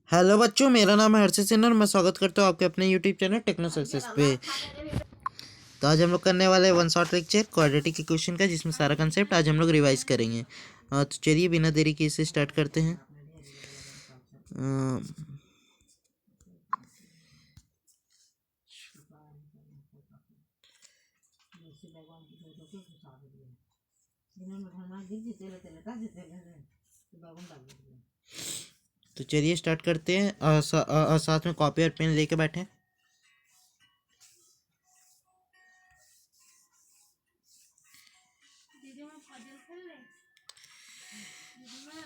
Hello बच्चों, मेरा नाम है हर्षित सिन्हा और मैं स्वागत करता हूँ आपके अपने यूट्यूब चैनल टेक्नो सक्सेस पे। तो आज हम लोग करने वाले हैं one shot lecture quadratic equation का, जिसमें सारा कंसेप्ट आज हम लोग रिवाइज करेंगे। तो चलिए बिना देरी के इसे स्टार्ट करते हैं। तो चलिए स्टार्ट करते हैं। साथ में कॉपी और पेन लेके बैठे।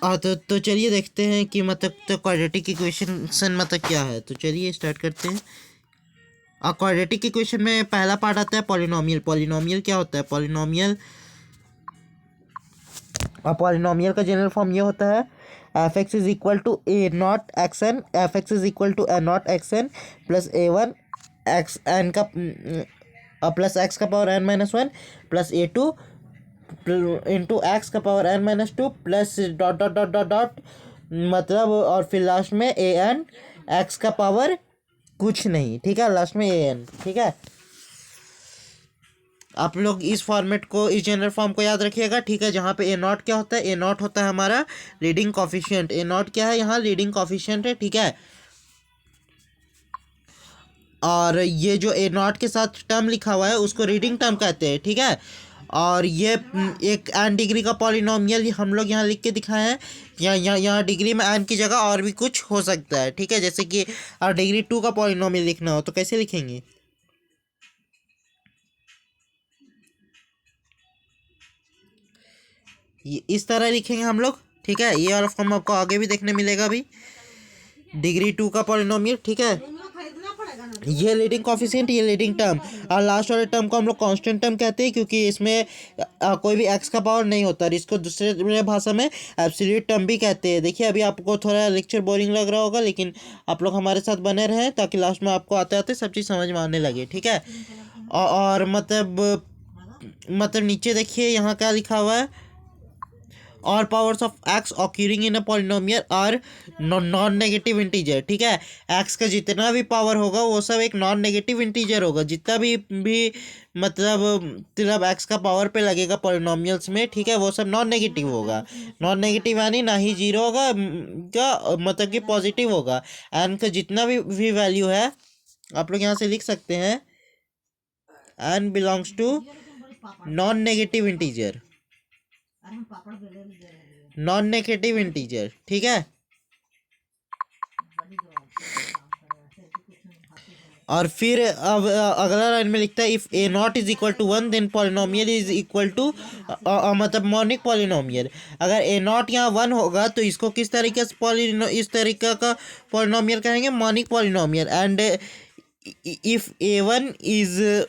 तो चलिए देखते हैं कि मतलब तो क्वाड्रेटिक इक्वेशन मतलब क्या है। तो चलिए स्टार्ट करते हैं। क्वाड्रेटिक इक्वेशन में पहला पार्ट आता है पॉलिनोमियल। पॉलिनोमियल क्या होता है? पॉलिनोमियल का जनरल फॉर्म ये होता है f x is equal to a not x n, f x is equal to a not x n plus a one x n का प्लस एक्स का power n minus one plus a two into x का power n minus two plus dot dot dot dot dot, मतलब और फिर last में a n x का power कुछ नहीं, ठीक है, लास्ट में ए एन, ठीक है। आप लोग इस फॉर्मेट को, इस जनरल फॉर्म को याद रखिएगा, ठीक है। जहाँ पे ए नॉट क्या होता है? ए नॉट होता है हमारा लीडिंग कॉफिशिएंट। ए नॉट क्या है? यहाँ लीडिंग कॉफिशिएंट है, ठीक है। और ये जो ए नॉट के साथ टर्म लिखा हुआ है उसको रीडिंग टर्म कहते हैं, ठीक है। और ये एक एन डिग्री का पॉलिनोमियल हम लोग यहाँ लिख के दिखाए हैं। यहाँ डिग्री में एन की जगह और भी कुछ हो सकता है, ठीक है। जैसे कि डिग्री टू का पॉलिनोमियल लिखना हो तो कैसे लिखेंगे? ये इस तरह लिखेंगे हम लोग, ठीक है। ये वाला फॉर्म आपको आगे भी देखने मिलेगा भी, डिग्री टू का पॉलिनोमियल, ठीक है। ये लीडिंग कॉफिशिएंट, ये लीडिंग टर्म, और लास्ट वाले टर्म को हम लोग कांस्टेंट टर्म कहते हैं, क्योंकि इसमें कोई भी एक्स का पावर नहीं होता। और इसको दूसरे भाषा में एब्सोल्यूट टर्म भी कहते हैं। देखिए अभी आपको थोड़ा लेक्चर बोरिंग लग रहा होगा, लेकिन आप लोग हमारे साथ बने रहें ताकि लास्ट में आपको आते आते सब चीज़ समझ में आने लगे, ठीक है। और मतलब नीचे देखिए यहाँ क्या लिखा हुआ है, और powers of x occurring in a polynomial are non negative integer, ठीक है। एक्स का जितना भी पावर होगा वो सब एक नॉन नेगेटिव इंटीजर होगा। जितना भी मतलब एक्स का पावर पे लगेगा पॉलिनोमियल्स में, ठीक है, वो सब नॉन नेगेटिव होगा। नॉन नेगेटिव यानी ना ही जीरो होगा का मतलब कि पॉजिटिव होगा। एन का जितना भी वैल्यू है आप लोग यहाँ से लिख सकते हैं, n belongs to non negative integer, non negative integer, ठीक है। और फिर अब अगला लाइन में लिखता है if a naught is equal to one then polynomial is equal to मतलब मॉनिक पॉलिनोमियल। अगर ए नॉट यहाँ वन होगा तो इसको किस तरीके से इस तरीके का पॉलिनोमियल कहेंगे? Monic polynomial. And if A one is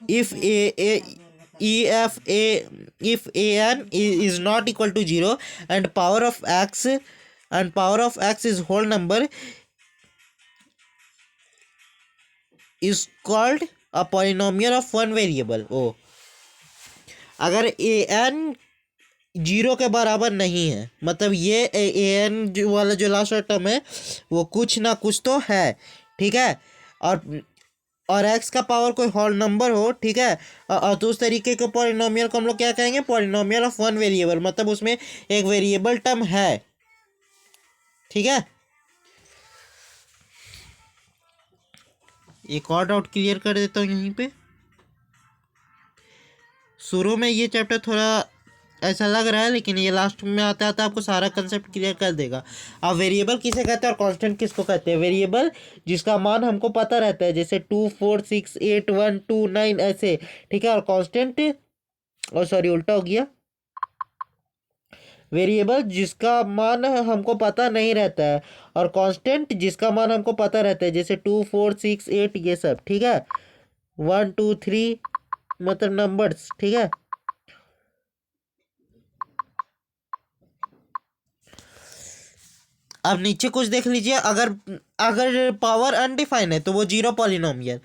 if if an is not equal to 0 and power of x is whole number is called a polynomial of one variable o। अगर ए एन जीरो के बराबर नहीं है, मतलब ये A N वाला जो last term है वो कुछ ना कुछ तो है, ठीक है। और एक्स का पावर कोई होल नंबर हो, ठीक है। और तो उस तरीके के पॉलिनोमियल को हम लोग क्या कहेंगे? पॉलिनोमियल ऑफ वन वेरिएबल, मतलब उसमें एक वेरिएबल टर्म है, ठीक है। एक और डाउट क्लियर कर देता हूँ यहीं पे। शुरू में ये चैप्टर थोड़ा ऐसा लग रहा है, लेकिन ये लास्ट में आता आता आपको सारा कंसेप्ट क्लियर कर देगा। अब वेरिएबल किसे कहते हैं और कांस्टेंट किसको कहते हैं? वेरिएबल जिसका मान हमको पता रहता है, जैसे 2 4 6 8 1 2 9 ऐसे, ठीक है। और कांस्टेंट, और सॉरी उल्टा हो गया, वेरिएबल जिसका मान हमको पता नहीं रहता है, और कांस्टेंट जिसका मान हमको पता रहता है, जैसे 2 4 6 8 ये सब, ठीक है। 1 2 3 मतलब नंबर्स, ठीक है। अब नीचे कुछ देख लीजिए, अगर अगर पावर अनडिफाइन है तो वो जीरो पॉलिनोमियल।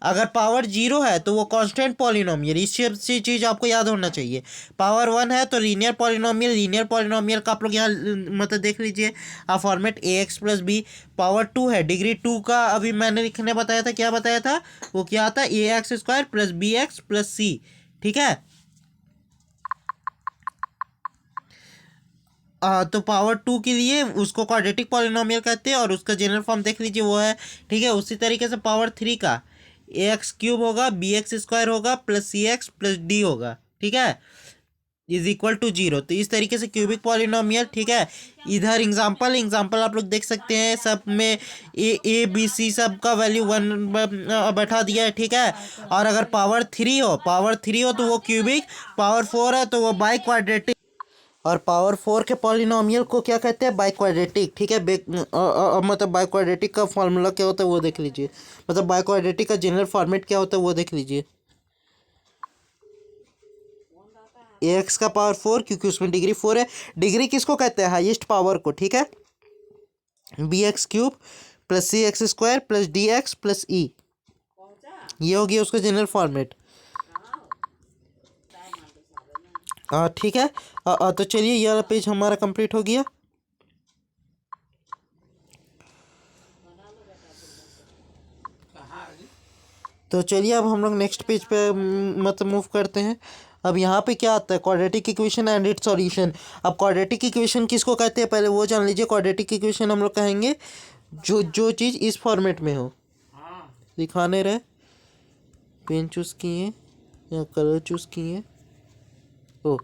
अगर पावर जीरो है तो वो कांस्टेंट पॉलिनोमियल, इस चीज़ आपको याद होना चाहिए। पावर वन है तो लीनियर पॉलिनोमियल, लीनियर पॉलिनोमियल का आप लोग यहाँ मतलब देख लीजिए आप format a x plus b. Power two है, डिग्री टू का अभी मैंने लिखने बताया था, क्या बताया था वो, क्या था, a x square plus b x plus c. ठीक है, तो पावर टू के लिए उसको क्वाड्रेटिक पॉलिनोमियल कहते हैं और उसका जनरल फॉर्म देख लीजिए वो है। ठीक है, उसी तरीके से पावर थ्री का ए एक्स क्यूब होगा, बी एक्स स्क्वायर होगा plus c x plus D होगा। ठीक है, इज इक्वल टू जीरो। तो इस तरीके से क्यूबिक पॉलिनोमियल। ठीक है, इधर एग्जाम्पल आप लोग देख सकते हैं, सब में ए बी सी सब का वैल्यू वन बैठा दिया है। ठीक है, और अगर पावर थ्री हो तो वो क्यूबिक, पावर फोर है तो वो बाई क्वाड्रेटिक, और पावर फोर के पॉलिनोमियल को क्या कहते हैं, बाई क्वाड्रेटिक। ठीक है, मतलब बाई क्वाड्रेटिक का फॉर्मूला क्या होता है वो देख लीजिए, मतलब बाई क्वाड्रेटिक का जनरल फॉर्मेट क्या होता है वो देख लीजिए। ए एक्स का पावर फोर, क्योंकि उसमें डिग्री फोर है। डिग्री किसको कहते हैं, हाईएस्ट पावर को। ठीक है, b x cube plus c x square plus d x plus e, ये हो गया उसका जनरल फॉर्मेट। ठीक है, तो चलिए ये वाला पेज हमारा कंप्लीट हो गया। तो चलिए अब हम लोग नेक्स्ट पेज पे मतलब मूव करते हैं। अब यहाँ पे क्या आता है, quadratic equation and it's solution. अब क्वाड्रेटिक इक्वेशन किसको कहते हैं पहले वो जान लीजिए। क्वाड्रेटिक इक्वेशन हम लोग कहेंगे जो चीज़ इस फॉर्मेट में हो। दिखाने रहे, पेन चूज़ किए या कलर चूज़ किए, ओ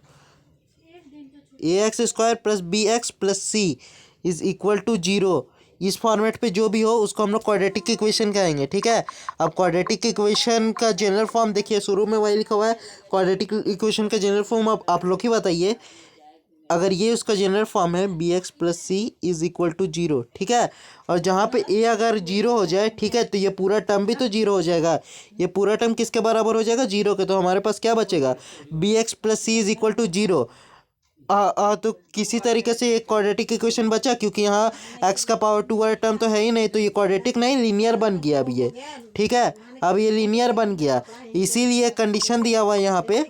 a x square plus b x plus c is equal to zero. इस फॉर्मेट पे जो भी हो उसको हम लोग क्वाड्रेटिक इक्वेशन कहेंगे। ठीक है, अब क्वाड्रेटिक इक्वेशन का जनरल फॉर्म देखिए, शुरू में वही लिखा हुआ है क्वाड्रेटिक इक्वेशन का जनरल फॉर्म। अब आप लोग ही बताइए, अगर ये उसका जनरल फॉर्म है b x plus c is equal to zero. ठीक है, और जहाँ पे ए अगर जीरो हो जाए, ठीक है, तो ये पूरा टर्म भी तो जीरो हो जाएगा। ये पूरा टर्म किसके बराबर हो जाएगा, जीरो के। तो हमारे पास क्या बचेगा, b x plus c is equal to zero. तो किसी तरीके से एक क्वाड्रेटिक इक्वेशन बचा, क्योंकि यहाँ x का पावर टू वाला टर्म तो है ही नहीं, तो ये क्वाड्रेटिक नहीं लीनियर बन गया अब ये। ठीक है, अब ये लीनियर बन गया, इसीलिए कंडीशन दिया हुआ है यहाँ पे।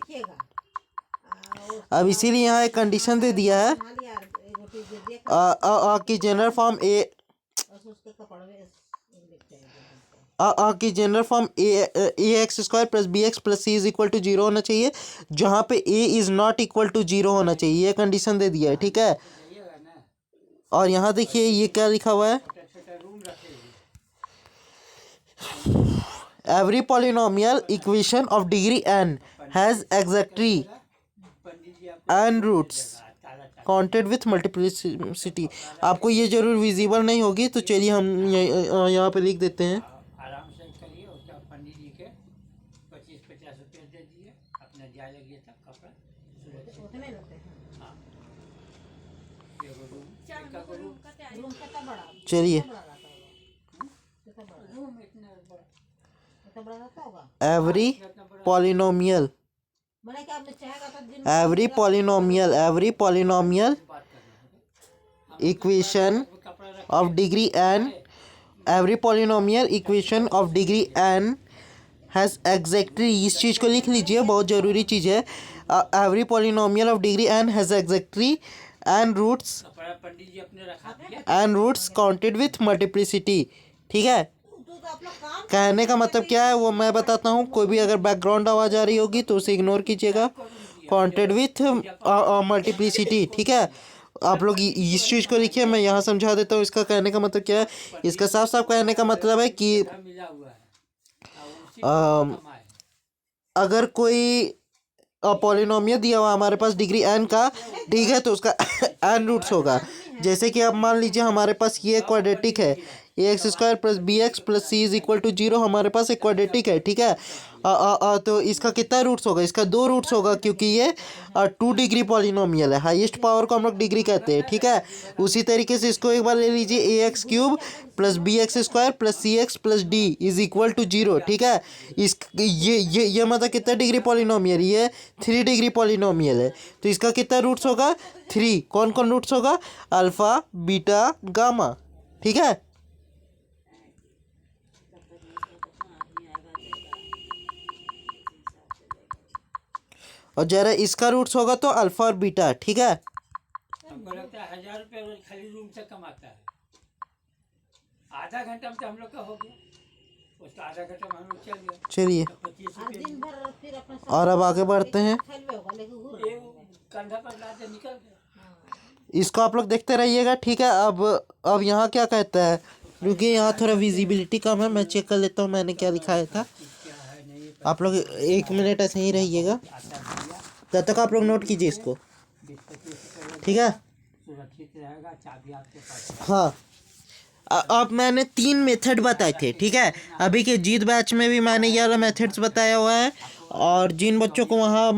अब इसीलिए यहाँ एक कंडीशन दे दिया है कि जनरल फॉर्म की general form a x square plus b x plus c is equal to zero होना चाहिए, जहाँ पे a is not equal to zero होना चाहिए। ये कंडीशन दे दिया है। ठीक है, और यहाँ देखिए ये क्या लिखा हुआ है, every polynomial equation of degree n has exactly n roots counted with multiplicity. आपको ये जरूर विजिबल नहीं होगी, तो चलिए हम यहाँ पे लिख देते हैं। आराम से करिए, उसका पंडित जी के 25-50 रुपये दे दिए, अपना जाए लगिए तब कपड़ा चलिए, every polynomial equation of degree n, every polynomial equation of degree n has exactly, इस चीज़ को लिख लीजिए, बहुत ज़रूरी चीज़ है। Every polynomial of degree n has exactly n roots counted with multiplicity. ठीक है, कहने का मतलब क्या है वो मैं बताता हूँ। कोई भी अगर बैकग्राउंड आवाज़ आ रही होगी तो उसे इग्नोर कीजिएगा। Counted with multiplicity. ठीक है, आप लोग इस चीज़ को लिखिए, मैं यहाँ समझा देता हूँ इसका कहने का मतलब क्या है। इसका साफ साफ कहने का मतलब है कि अगर कोई पॉलिनोमियल दिया हुआ हमारे पास डिग्री n का, ठीक है, तो उसका n रूट्स होगा। जैसे कि आप मान लीजिए हमारे पास ये क्वाड्रेटिक है, a x square plus b x plus c is equal to zero, हमारे पास एक क्वाड्रेटिक है। ठीक है, तो इसका कितना रूट्स होगा, इसका दो रूट्स होगा, क्योंकि ये 2 डिग्री पॉलिनोमियल है। हाईएस्ट पावर को हम लोग डिग्री कहते हैं। ठीक है, उसी तरीके से इसको एक बार ले लीजिए, a x cube plus b x square plus c x plus d is equal to zero. ठीक है, ये मतलब कितना डिग्री पॉलिनोमियल, ये 3 डिग्री पॉलिनोमियल है, तो इसका कितना रूट्स होगा, 3। कौन कौन रूट्स होगा, अल्फा बीटा गामा। ठीक है, और जरा इसका रूट्स होगा तो अल्फा और बीटा, ठीक है। हमको लगता है 1000 रुपये रोज खाली रूम से कमाता है। आधा घंटा में तो हम लोग का हो गया, उसका आधा घंटा में हम लोग चल गए चलिए तो 25 रुपये और अब आगे बढ़ते हैं। ये कंधा पर लाते निकल गए। इसको आप लोग देखते रहिएगा, ठीक है। अब यहाँ क्या कहता है, क्योंकि यहाँ थोड़ा विजिबिलिटी कम है, मैं चेक कर लेता हूँ मैंने क्या लिखाया था। क्या है नहीं आप लोग 1 मिनट ऐसे ही रहिएगा, आता भैया, तब तक आप लोग नोट कीजिए इसको, 20-25 रुपये ठीक है। सुरक्षित रहेगा, चाबी आपके पास है। हाँ, अब मैंने 3 मेथड बताए थे, ठीक है। अभी के जीत बैच में भी मैंने ये वाला मेथड्स बताया हुआ है, और जिन बच्चों को वहाँ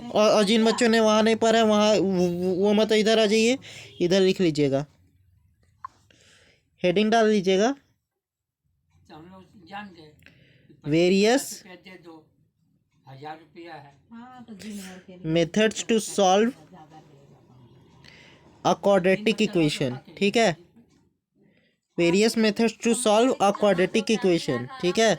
और जिन बच्चों ने वहाँ नहीं पढ़ा है वहाँ वो मत इधर आ जाइए, इधर लिख लीजिएगा, हेडिंग डाल लीजिएगा, तो हम लोग जान गए कि वेरियस 50 रुपये दे दो, 1000 रुपया है। Methods to solve a quadratic equation, ठीक है। Various methods to solve a quadratic equation, ठीक है।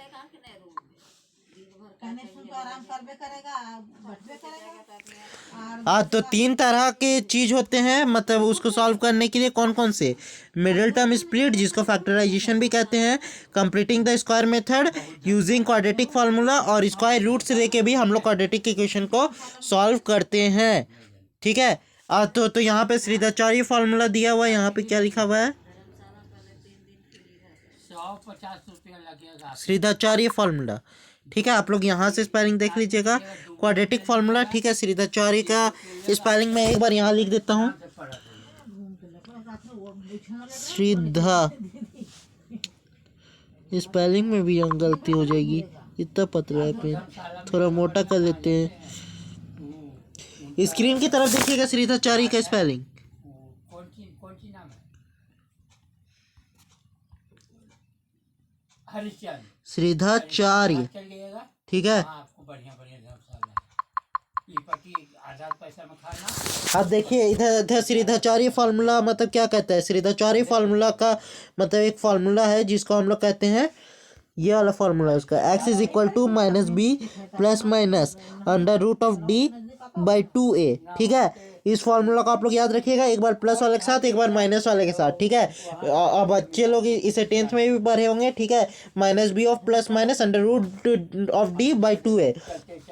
तो 3 तरह के चीज होते हैं, मतलब उसको सॉल्व करने के लिए। कौन कौन से? मिडिल टर्म स्प्लिट, जिसको फैक्टराइजेशन भी कहते हैं, completing the square method, using quadratic formula, और स्क्वायर रूट से लेके भी हम लोग क्वाड्रेटिक इक्वेशन को सॉल्व करते हैं, ठीक है। तो यहाँ पे श्रीधाचार्य फार्मूला दिया हुआ है, यहाँ पे क्या लिखा हुआ है? 150 रुपया लगेगा। श्रीधाचार्य फार्मूला, ठीक है। आप लोग यहाँ से स्पेलिंग देख लीजिएगा, क्वाड्रेटिक फार्मूला, ठीक है। श्रीधाचार्य का स्पेलिंग मैं एक बार यहाँ लिख देता हूँ, श्रीधा, स्पेलिंग में भी यहाँ गलती हो जाएगी, इतना पतला है पेन, थोड़ा मोटा कर लेते हैं। स्क्रीन की तरफ देखिएगा श्रीधाचार्य का स्पेलिंग, कौन सी नाम है? हरिश्चंद्र। श्रीधाचार्य, चल जाइएगा, ठीक है। हाँ, आपको बढ़िया बढ़िया धर्मशाला ये पट्टी 1000 पैसा में खाना। अब देखिए इधर श्रीधाचार्य फार्मूला मतलब क्या कहता है? श्रीधाचार्य फार्मूला का मतलब एक फार्मूला है जिसको हम लोग कहते हैं, ये वाला फार्मूला है उसका, x is equal to minus b plus minus under root of d by 2a, ठीक है। इस फार्मूला को आप लोग याद रखिएगा, एक बार प्लस वाले के साथ, एक बार माइनस वाले के साथ, ठीक है। अब बच्चे लोग इसे 10th में भी पढ़े होंगे, ठीक है। Minus b of plus minus under root of d by 2a,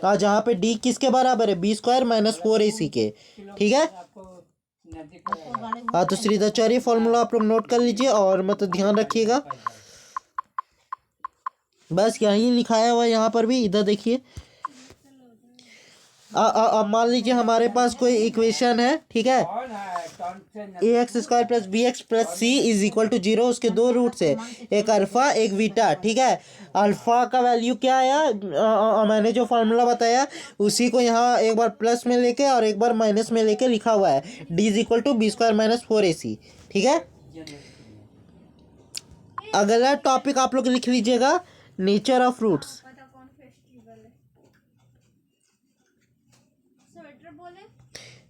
और जहाँ पे डी किसके बराबर है? बी स्क्वायर माइनस 4ac के, ठीक है। तो श्रीधाचार्य फार्मूला आप लोग नोट कर लीजिए और मतलब ध्यान रखिएगा, बस यही लिखाया हुआ है यहाँ पर भी, इधर देखिए। अब मान लीजिए हमारे पास कोई इक्वेशन है, ठीक है। ax square plus b x plus c is equal to 0, उसके 2 रूट्स है, एक अल्फा एक बीटा, ठीक है। अल्फा का वैल्यू क्या आया? मैंने जो फार्मूला बताया उसी को यहाँ एक बार प्लस में लेके और एक बार माइनस में लेके लिखा हुआ है, d is equal to b square minus 4ac, ठीक है। अगला टॉपिक आप लोग लिख लीजिएगा, nature of roots.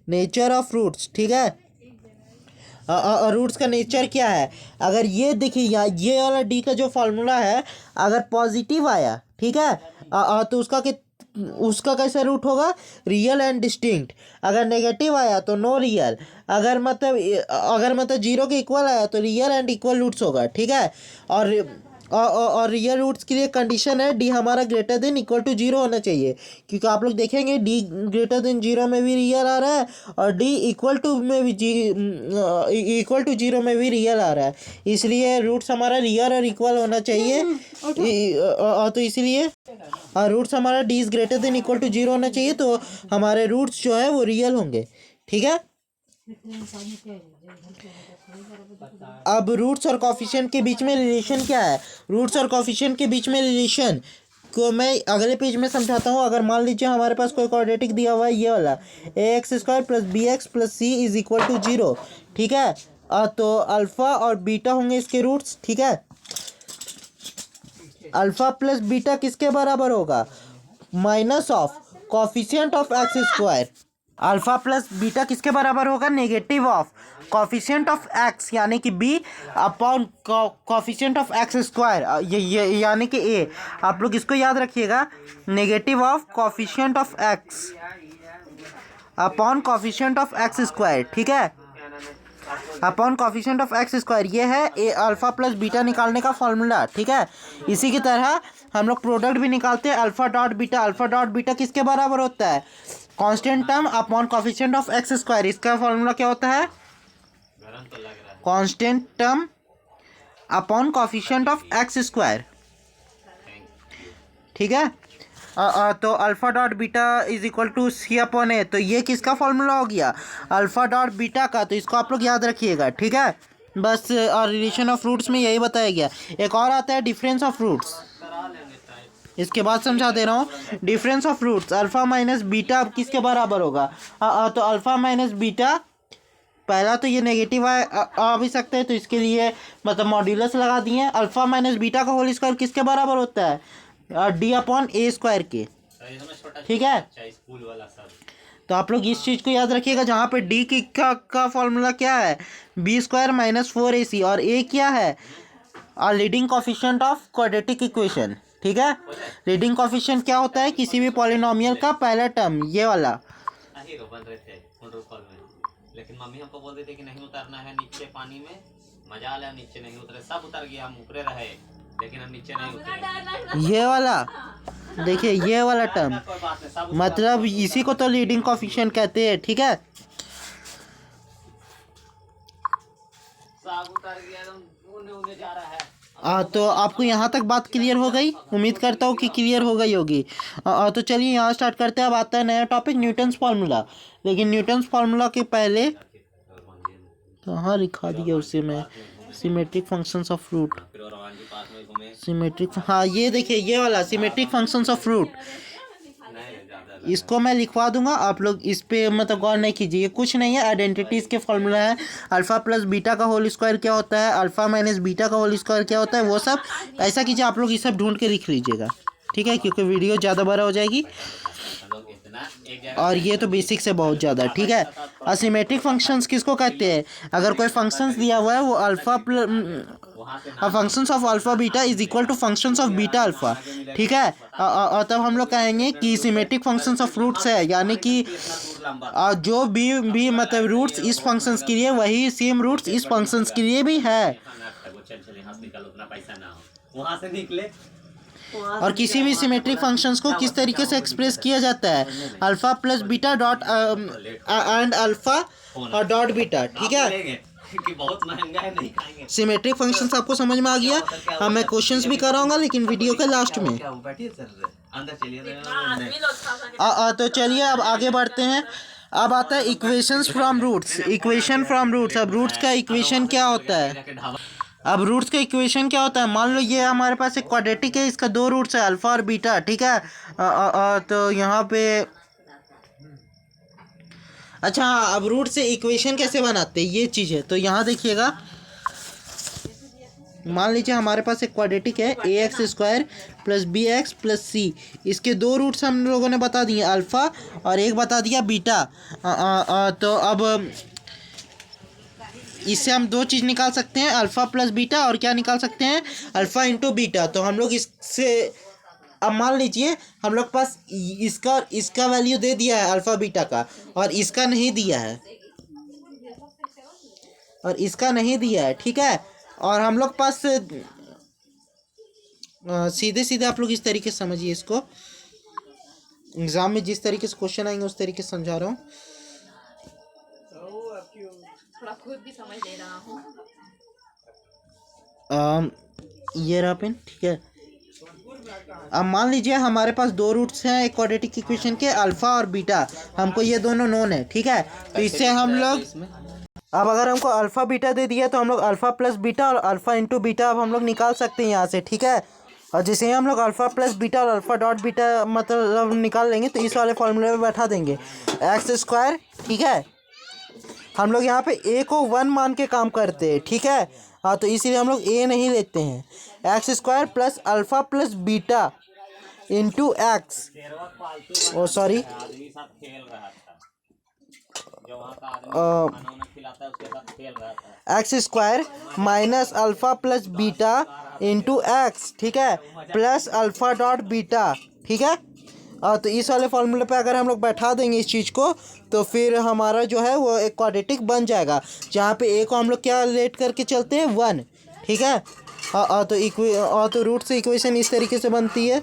Nature of roots, ठीक है। रूट्स का नेचर क्या है? अगर ये देखिए ये वाला डी का जो फार्मूला है, अगर पॉजिटिव आया, ठीक है, तो उसका कैसा रूट होगा? Real and distinct. अगर नेगेटिव आया तो नो रियल। अगर मतलब 0 के इक्वल आया तो रियल एंड इक्वल रूट्स होगा, ठीक है। और रियल रूट्स के लिए कंडीशन है डी हमारा ग्रेटर देन इक्वल टू 0 होना चाहिए, क्योंकि आप लोग देखेंगे डी ग्रेटर देन 0 में भी रियल आ रहा है और डी इक्वल टू 0 में भी रियल आ रहा है, इसलिए रूट्स हमारा रियल और इक्वल होना चाहिए। तो इसलिए रूट्स हमारा d is greater than equal to 0 होना चाहिए, तो हमारे रूट्स जो है वो रियल होंगे, ठीक है। अब रूट्स और कॉफिशिएंट के बीच में रिलेशन क्या है? रूट्स और कॉफिशिएंट के बीच में रिलेशन को मैं अगले पेज में समझाता हूँ। अगर मान लीजिए हमारे पास कोई क्वाड्रेटिक दिया हुआ है, ये वाला ax square plus b x plus c is equal to 0, ठीक है। तो अल्फा और बीटा होंगे इसके रूट्स, ठीक है। अल्फा प्लस बीटा किसके बराबर होगा? Minus of coefficient of x square, alpha plus beta किसके बराबर होगा, negative of coefficient of x यानी कि b upon coefficient of x square, ये यानी कि ए। आप लोग इसको याद रखिएगा, negative of coefficient of x upon coefficient of x square, ठीक है, upon coefficient of x square. ये है ए अल्फा प्लस बीटा निकालने का फॉर्मूला, ठीक है। इसी की तरह हम लोग प्रोडक्ट भी निकालते हैं, alpha dot beta. Alpha dot beta किसके बराबर होता है, constant term upon coefficient of x square. इसका फॉर्मूला क्या होता है, constant term upon coefficient of x square, ठीक है। तो alpha dot beta is equal to c upon a. तो ये किसका फॉर्मूला हो गया, अल्फा डॉट बीटा का। तो इसको आप लोग याद रखिएगा, ठीक है। बस और रिलेशन ऑफ रूट्स में यही बताया गया। एक और आता है डिफरेंस ऑफ रूट्स, इसके बाद समझा दे रहा हूँ। Difference of roots, alpha minus beta अब किसके बराबर होगा, तो अल्फा माइनस बीटा, पहला तो ये नेगेटिव आ भी सकते हैं, तो इसके लिए मतलब मॉड्यूलस लगा दिए। अल्फा माइनस बीटा का होल स्क्वायर किसके बराबर होता है, डी अपॉन ए स्क्वायर के, ठीक है। तो आप लोग इस चीज़ को याद रखिएगा, जहाँ पे डी की का फॉर्मूला क्या है, बी स्क्वायर माइनस 4ac, और ए क्या है, leading coefficient of quadratic equation, ठीक है। लीडिंग कोफिशिएंट क्या होता है, किसी भी पॉलिनोमियल का पहला टर्म, ये वाला। लेकिन मम्मी हमको बोल देते कि नहीं उतरना है नीचे पानी में, मजा ले, नीचे नहीं उतरे, सब उतर गया, हम ऊपरे रहे लेकिन हम नीचे नहीं उतरे। ये वाला देखिए, ये वाला टर्म मतलब इसी को तो लीडिंग कोफिशिएंट कहते हैं, ठीक है। सब उतर गया, एकदम ऊने ऊने जा रहा है। तो आपको यहाँ तक बात क्लियर हो गई, उम्मीद करता हूँ कि क्लियर हो गई होगी। तो चलिए यहाँ स्टार्ट करते हैं। अब आता है नया टॉपिक, न्यूटन्स फार्मूला। लेकिन न्यूटन्स फार्मूला के पहले कहाँ लिखा दिया उसे मैं, symmetric functions of root, symmetric, हाँ ये देखिए ये वाला सिमेट्रिक फंक्शंस ऑफ रूट, इसको मैं लिखवा दूंगा, आप लोग इस पे मतलब गौर नहीं कीजिए। ये कुछ नहीं है, आइडेंटिटीज़ के फॉर्मूला है। अल्फा प्लस बीटा का होल स्क्वायर क्या होता है, अल्फा माइनस बीटा का होल स्क्वायर क्या होता है, वो सब ऐसा कीजिए, आप लोग ये सब ढूंढ के लिख लीजिएगा, ठीक है, क्योंकि वीडियो ज़्यादा बड़ा हो जाएगी और ये तो बेसिक से बहुत ज़्यादा, ठीक है। असिमेट्रिक फंक्शंस किसको कहते हैं, अगर कोई फंक्शंस दिया हुआ है वो alpha functions of alpha beta is equal to functions of beta alpha, ठीक है। और तब हम लोग कहेंगे कि सिमेट्रिक फंक्शंस ऑफ रूट्स है, यानी कि जो भी मतलब रूट्स इस फंक्शंस के लिए, वही सेम रूट्स इस फंक्शंस के लिए भी है। और किसी भी सिमेट्रिक फंक्शंस को किस तरीके से एक्सप्रेस किया जाता है, alpha plus beta dot and alpha और डॉट बीटा, ठीक है। बहुत महंगा है, नहीं खाएंगे। सिमेट्रिक फंक्शंस आपको समझ में आ गया। हाँ, मैं क्वेश्चंस भी कराऊंगा लेकिन वीडियो के लास्ट में। तो चलिए अब आगे बढ़ते हैं। अब आता है equations from roots, equation from roots. अब रूट्स का इक्वेशन क्या होता है, अब रूट्स का इक्वेशन क्या होता है, मान लो ये हमारे पास एक क्वाड्रेटिक है, इसका दो रूट्स है अल्फा और बीटा, ठीक है। तो यहाँ पे अच्छा, अब रूट से इक्वेशन कैसे बनाते हैं ये चीज़ है। तो यहाँ देखिएगा, मान लीजिए हमारे पास एक क्वाड्रेटिक है, a x square plus b x plus c, इसके दो रूट्स हम लोगों ने बता दिए, अल्फ़ा और एक बता दिया बीटा। तो अब इससे हम दो चीज़ निकाल सकते हैं, अल्फ़ा प्लस बीटा, और क्या निकाल सकते हैं, अल्फ़ा इंटू बीटा। तो हम लोग इससे अब मान लीजिए हम लोग पास इसका वैल्यू दे दिया है अल्फ़ा बीटा का, और इसका नहीं दिया है, और इसका नहीं दिया है, ठीक है। और हम लोग पास सीधे सीधे आप लोग इस तरीके से समझिए इसको, एग्ज़ाम में जिस तरीके से क्वेश्चन आएंगे उस तरीके से समझा रहा हूँ। थोड़ा खुद भी समझ ले रहा हूँ। ये रहा पेन, ठीक है। अब मान लीजिए हमारे पास दो रूट्स हैं एक क्वाड्रेटिक इक्वेशन के, अल्फ़ा और बीटा, हमको ये दोनों नोन है, ठीक है। तो इससे हम लोग अब अगर हमको अल्फ़ा बीटा दे दिया तो हम लोग अल्फ़ा प्लस बीटा और अल्फ़ा इंटू बीटा अब हम लोग निकाल सकते हैं यहाँ से, ठीक है। और जैसे ही हम लोग अल्फ़ा प्लस बीटा और अल्फ़ा डॉट बीटा मतलब निकाल लेंगे तो इस वाले फॉर्मूले में बैठा देंगे एक्स स्क्वायर, ठीक है। हम लोग यहाँ पे ए को 1 मान के काम करते हैं, ठीक है। हाँ, तो इसीलिए हम लोग ए नहीं लेते हैं, x square plus alpha plus beta into x, oh sorry, जो वहाँ का आदमी खाना वाना खिलाता है उसके साथ खेल रहा था। X square minus alpha plus beta into x, ठीक है, प्लस अल्फा डॉट बीटा, ठीक है। तो इस वाले फॉर्मूले पे अगर हम लोग बैठा देंगे इस चीज़ को तो फिर हमारा जो है वो एक क्वाड्रेटिक बन जाएगा, जहाँ पे ए को हम लोग क्या लेट करके चलते हैं 1, ठीक है। तो रूट से इक्वेशन इस तरीके से बनती है।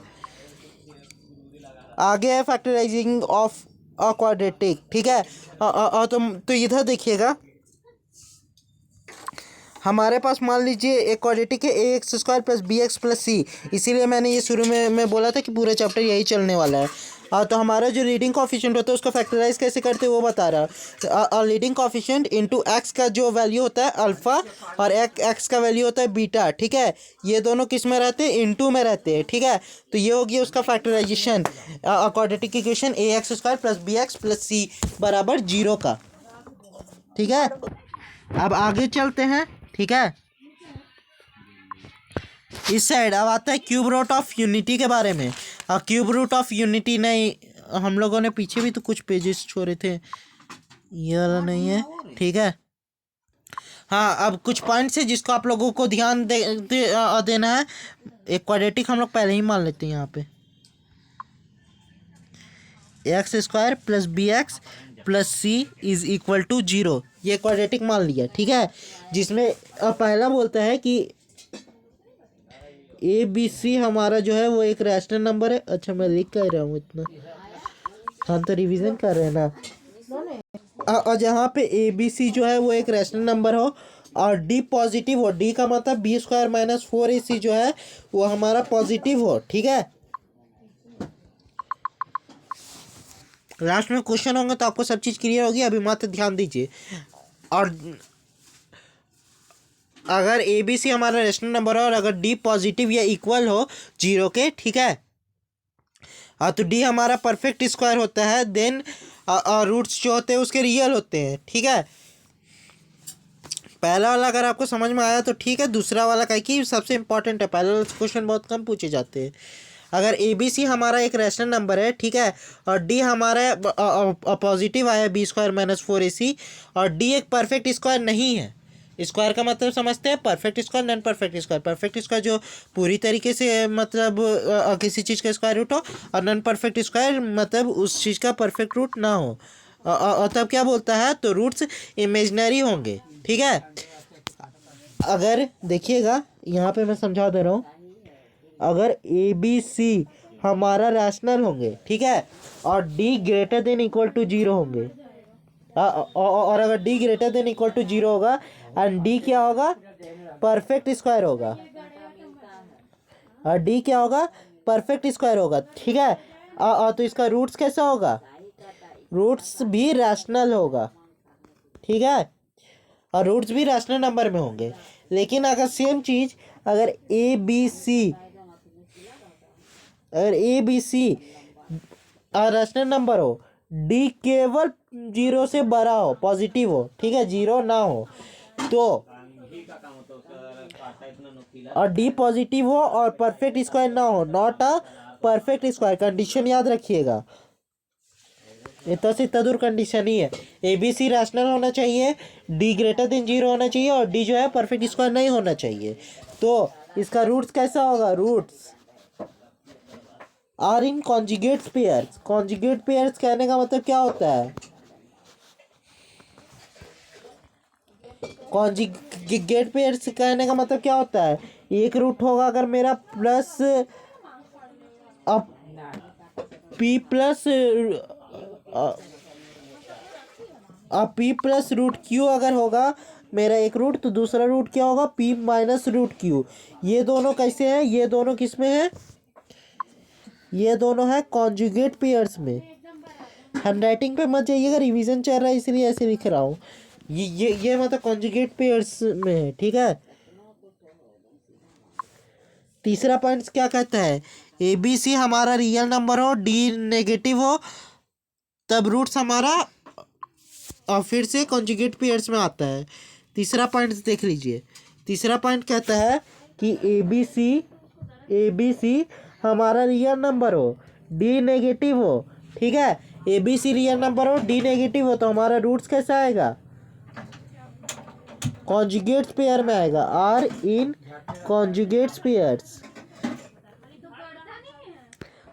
आगे है फैक्टराइजिंग ऑफ अ क्वाड्रेटिक, ठीक है। तो इधर देखिएगा, हमारे पास मान लीजिए एक क्वाड्रेटिक है a x square plus b x plus c, इसीलिए मैंने ये शुरू में बोला था कि पूरा चैप्टर यही चलने वाला है। तो हमारा जो लीडिंग कोफिशिएंट होता है उसको फैक्टराइज कैसे करते हैं वो बता रहा है। लीडिंग कोफिशिएंट इनटू एक्स का जो वैल्यू होता है अल्फ़ा और एक्स का वैल्यू होता है बीटा, ठीक है। ये दोनों किस में रहते हैं, इनटू में रहते हैं, ठीक है। तो ये हो गया उसका factorization quadratic equation a x square plus b x plus c बराबर 0 का, ठीक है। अब आगे चलते हैं, ठीक है। इस साइड अब आता है क्यूब रूट ऑफ यूनिटी के बारे में। क्यूब रूट ऑफ यूनिटी नहीं, हम लोगों ने पीछे भी तो कुछ पेजेस छोड़े थे, ये वाला नहीं है, ठीक है। हाँ, अब कुछ पॉइंट्स है जिसको आप लोगों को ध्यान देना है। एक क्वाड्रेटिक हम लोग पहले ही मान लेते हैं यहाँ पे, x square plus b x plus c is equal to 0, ये क्वाड्रेटिक मान लिया, ठीक है। जिसमें पहला बोलता है कि ए बी सी हमारा जो है वो एक रैशनल नंबर है। अच्छा, मैं लिख कर रहा हूँ इतना, हम तो रिवीजन कर रहे हैं ना। और जहाँ पे ए बी सी जो है वो एक रैशनल नंबर हो और डी पॉजिटिव हो, डी का मतलब बी स्क्वायर माइनस 4ac जो है वो हमारा पॉजिटिव हो, ठीक है। लास्ट में क्वेश्चन होंगे तो आपको सब चीज़ क्लियर होगी, अभी मात्र ध्यान दीजिए। और अगर ए बी सी हमारा रेशनल नंबर है और अगर डी पॉजिटिव या इक्वल हो 0 के, ठीक है, तो डी हमारा परफेक्ट स्क्वायर होता है, देन रूट्स जो होते हैं उसके रियल होते हैं, ठीक है। पहला वाला अगर आपको समझ में आया तो ठीक है, दूसरा वाला का कि सबसे इंपॉर्टेंट है, पहला वाला क्वेश्चन बहुत कम पूछे जाते हैं। अगर ए बी सी हमारा एक रैशनल नंबर है, ठीक है, और डी हमारा पॉजिटिव आया बी स्क्वायर माइनस 4ac और डी एक परफेक्ट स्क्वायर नहीं है। स्क्वायर का मतलब समझते हैं perfect square, non perfect square. Perfect square जो पूरी तरीके से मतलब किसी चीज़ का स्क्वायर रूट हो, और नॉन परफेक्ट स्क्वायर मतलब उस चीज़ का परफेक्ट रूट ना हो। और तब क्या बोलता है, तो रूट्स इमेजिनरी होंगे, ठीक है। अगर देखिएगा यहाँ पे मैं समझा दे रहा हूँ, अगर ए बी सी हमारा रैशनल होंगे, ठीक है, और d greater than equal to 0 होंगे, और अगर d greater than equal to 0 होगा एंड डी क्या होगा, परफेक्ट स्क्वायर होगा, और डी क्या होगा, परफेक्ट स्क्वायर होगा, ठीक है। तो इसका रूट्स कैसा होगा, रूट्स भी रैशनल होगा, ठीक है, और रूट्स भी रैशनल नंबर में होंगे। लेकिन अगर सेम चीज़ अगर a b c rational number हो, डी केवल 0 से बड़ा हो, पॉजिटिव हो, ठीक है, 0 ना हो, तो और डी पॉजिटिव हो और परफेक्ट स्क्वायर ना हो, not a perfect square, condition याद रखिएगा, इतना से इतना दूर कंडीशन ही है। ए बी सी रैशनल होना चाहिए, डी ग्रेटर देन 0 होना चाहिए और डी जो है परफेक्ट स्क्वायर नहीं होना चाहिए। तो इसका रूट्स कैसा होगा, roots are in conjugate pairs. Conjugate pairs कहने का मतलब क्या होता है, कॉन्जुगेट पेयर्स कहने का मतलब क्या होता है, एक रूट होगा अगर मेरा plus p plus root q अगर होगा मेरा एक रूट, तो दूसरा रूट क्या होगा, पी माइनस रूट क्यू। ये दोनों कैसे हैं, ये दोनों किस में है, ये दोनों है कॉन्जुगेट पेयर्स में। हैंडराइटिंग पे मत जाइएगा, रिवीजन चल रहा है इसलिए ऐसे लिख रहा हूँ। ये मतलब कॉन्जुगेट पेयर्स में है, ठीक है। तीसरा पॉइंट क्या कहता है, ए बी सी हमारा रियल नंबर हो, डी नेगेटिव हो, तब रूट्स हमारा और फिर से कॉन्जुगेट पेयर्स में आता है। तीसरा पॉइंट देख लीजिए, तीसरा पॉइंट कहता है कि ए बी सी हमारा रियल नंबर हो, डी नेगेटिव हो, ठीक है, a b c real number हो, डी नेगेटिव हो, तो हमारा रूट्स कैसा आएगा? कॉन्जुगेट्स पेयर में आएगा, are in conjugates pairs,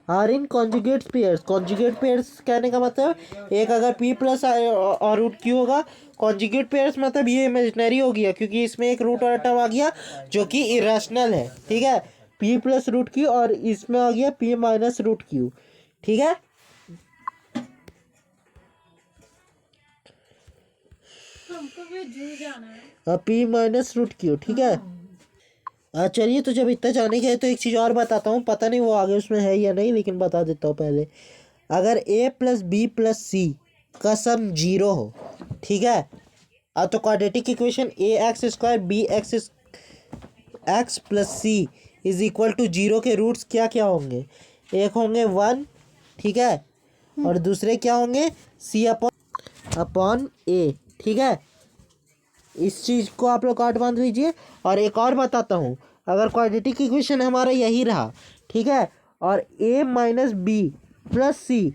are in conjugate pairs. Conjugate pairs कहने का मतलब एक अगर p प्लस और रूट q होगा, कॉन्जुगेट पेयर्स मतलब ये इमेजिनरी हो गया क्योंकि इसमें एक रूट और टर्म आ गया जो कि इरेशनल है, ठीक है, p प्लस रूट q और इसमें आ गया p माइनस रूट q, ठीक है। हमको भी जू जाना है। p माइनस रूट q, ठीक है। चलिए, तो जब इतना जाने के है तो एक चीज़ और बताता हूँ, पता नहीं वो आगे उसमें है या नहीं, लेकिन बता देता हूँ पहले। अगर a plus b plus c का सम 0 हो, ठीक है, तो quadratic equation a x square b x plus c is equal to 0 के रूट्स क्या क्या होंगे? एक होंगे 1, ठीक है, और दूसरे क्या होंगे? सी अपॉन ए, ठीक है। इस चीज़ को आप लोग काट बांध लीजिए। और एक और बताता हूँ, अगर क्वाड्रेटिक इक्वेशन हमारा यही रहा, ठीक है, और a माइनस बी प्लस सी